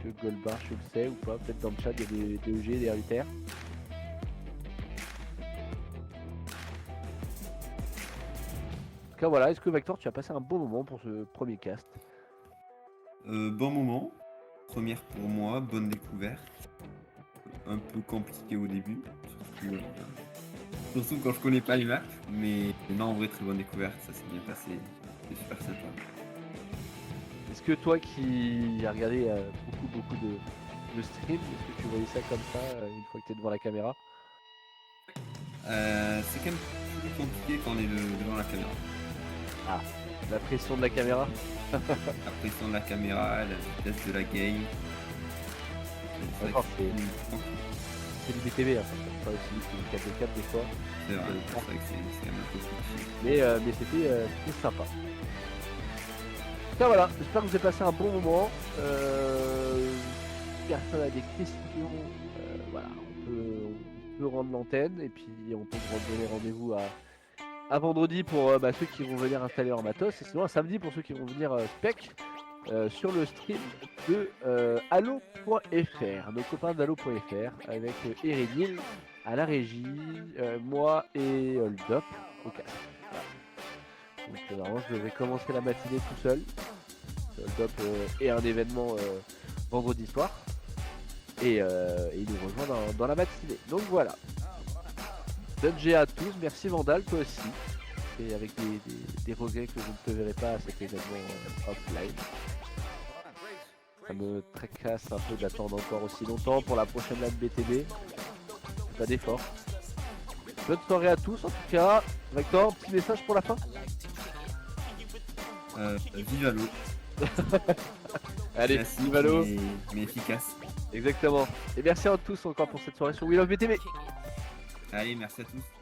Que Goldbarg, je le sais ou pas. Peut-être dans le chat, il y a des EG, des R8R. En tout cas, voilà. Est-ce que Vector, tu as passé un bon moment pour ce premier cast? Bon moment. Première pour moi, bonne découverte. Un peu compliqué au début, surtout quand je connais pas les maps, mais non, en vrai, très bonne découverte, ça s'est bien passé, c'est super sympa. Est-ce que toi qui as regardé beaucoup de streams, est-ce que tu voyais ça comme ça une fois que tu es devant la caméra? C'est quand même plus compliqué quand on est devant la caméra. Ah, la pression de la caméra. La pression de la caméra, la vitesse de la game. D'accord, c'est du BTV, hein, pas aussi vite que le 4 des fois. C'est vrai, c'est vrai que c'est quand même un peu compliqué. Mais c'était sympa. Enfin, voilà, j'espère que vous avez passé un bon moment. Personne a des questions. Voilà, on peut rendre l'antenne et puis on peut vous donner rendez-vous à vendredi pour ceux qui vont venir installer leur matos, et sinon un samedi pour ceux qui vont venir spec sur le stream de Halo.fr, nos copains d'Halo.fr, avec Eredil à la régie, moi et Hold Up au casque. Voilà. Donc normalement je devrais commencer la matinée tout seul. Hold Up est un événement vendredi soir et il nous rejoint dans la matinée. Donc voilà. Bonne GA à tous, merci Vandal, toi aussi. Et avec des regrets que je ne te verrai pas à cet événement offline. Ça me tracasse un peu d'attendre encore aussi longtemps pour la prochaine LAN BTB. Pas d'effort. Bonne soirée à tous en tout cas. Vector, petit message pour la fin? Vive Halo. Allez, Classique, vive Halo. mais efficace. Exactement. Et merci à tous encore pour cette soirée sur We Love BTB. Allez, merci à tous.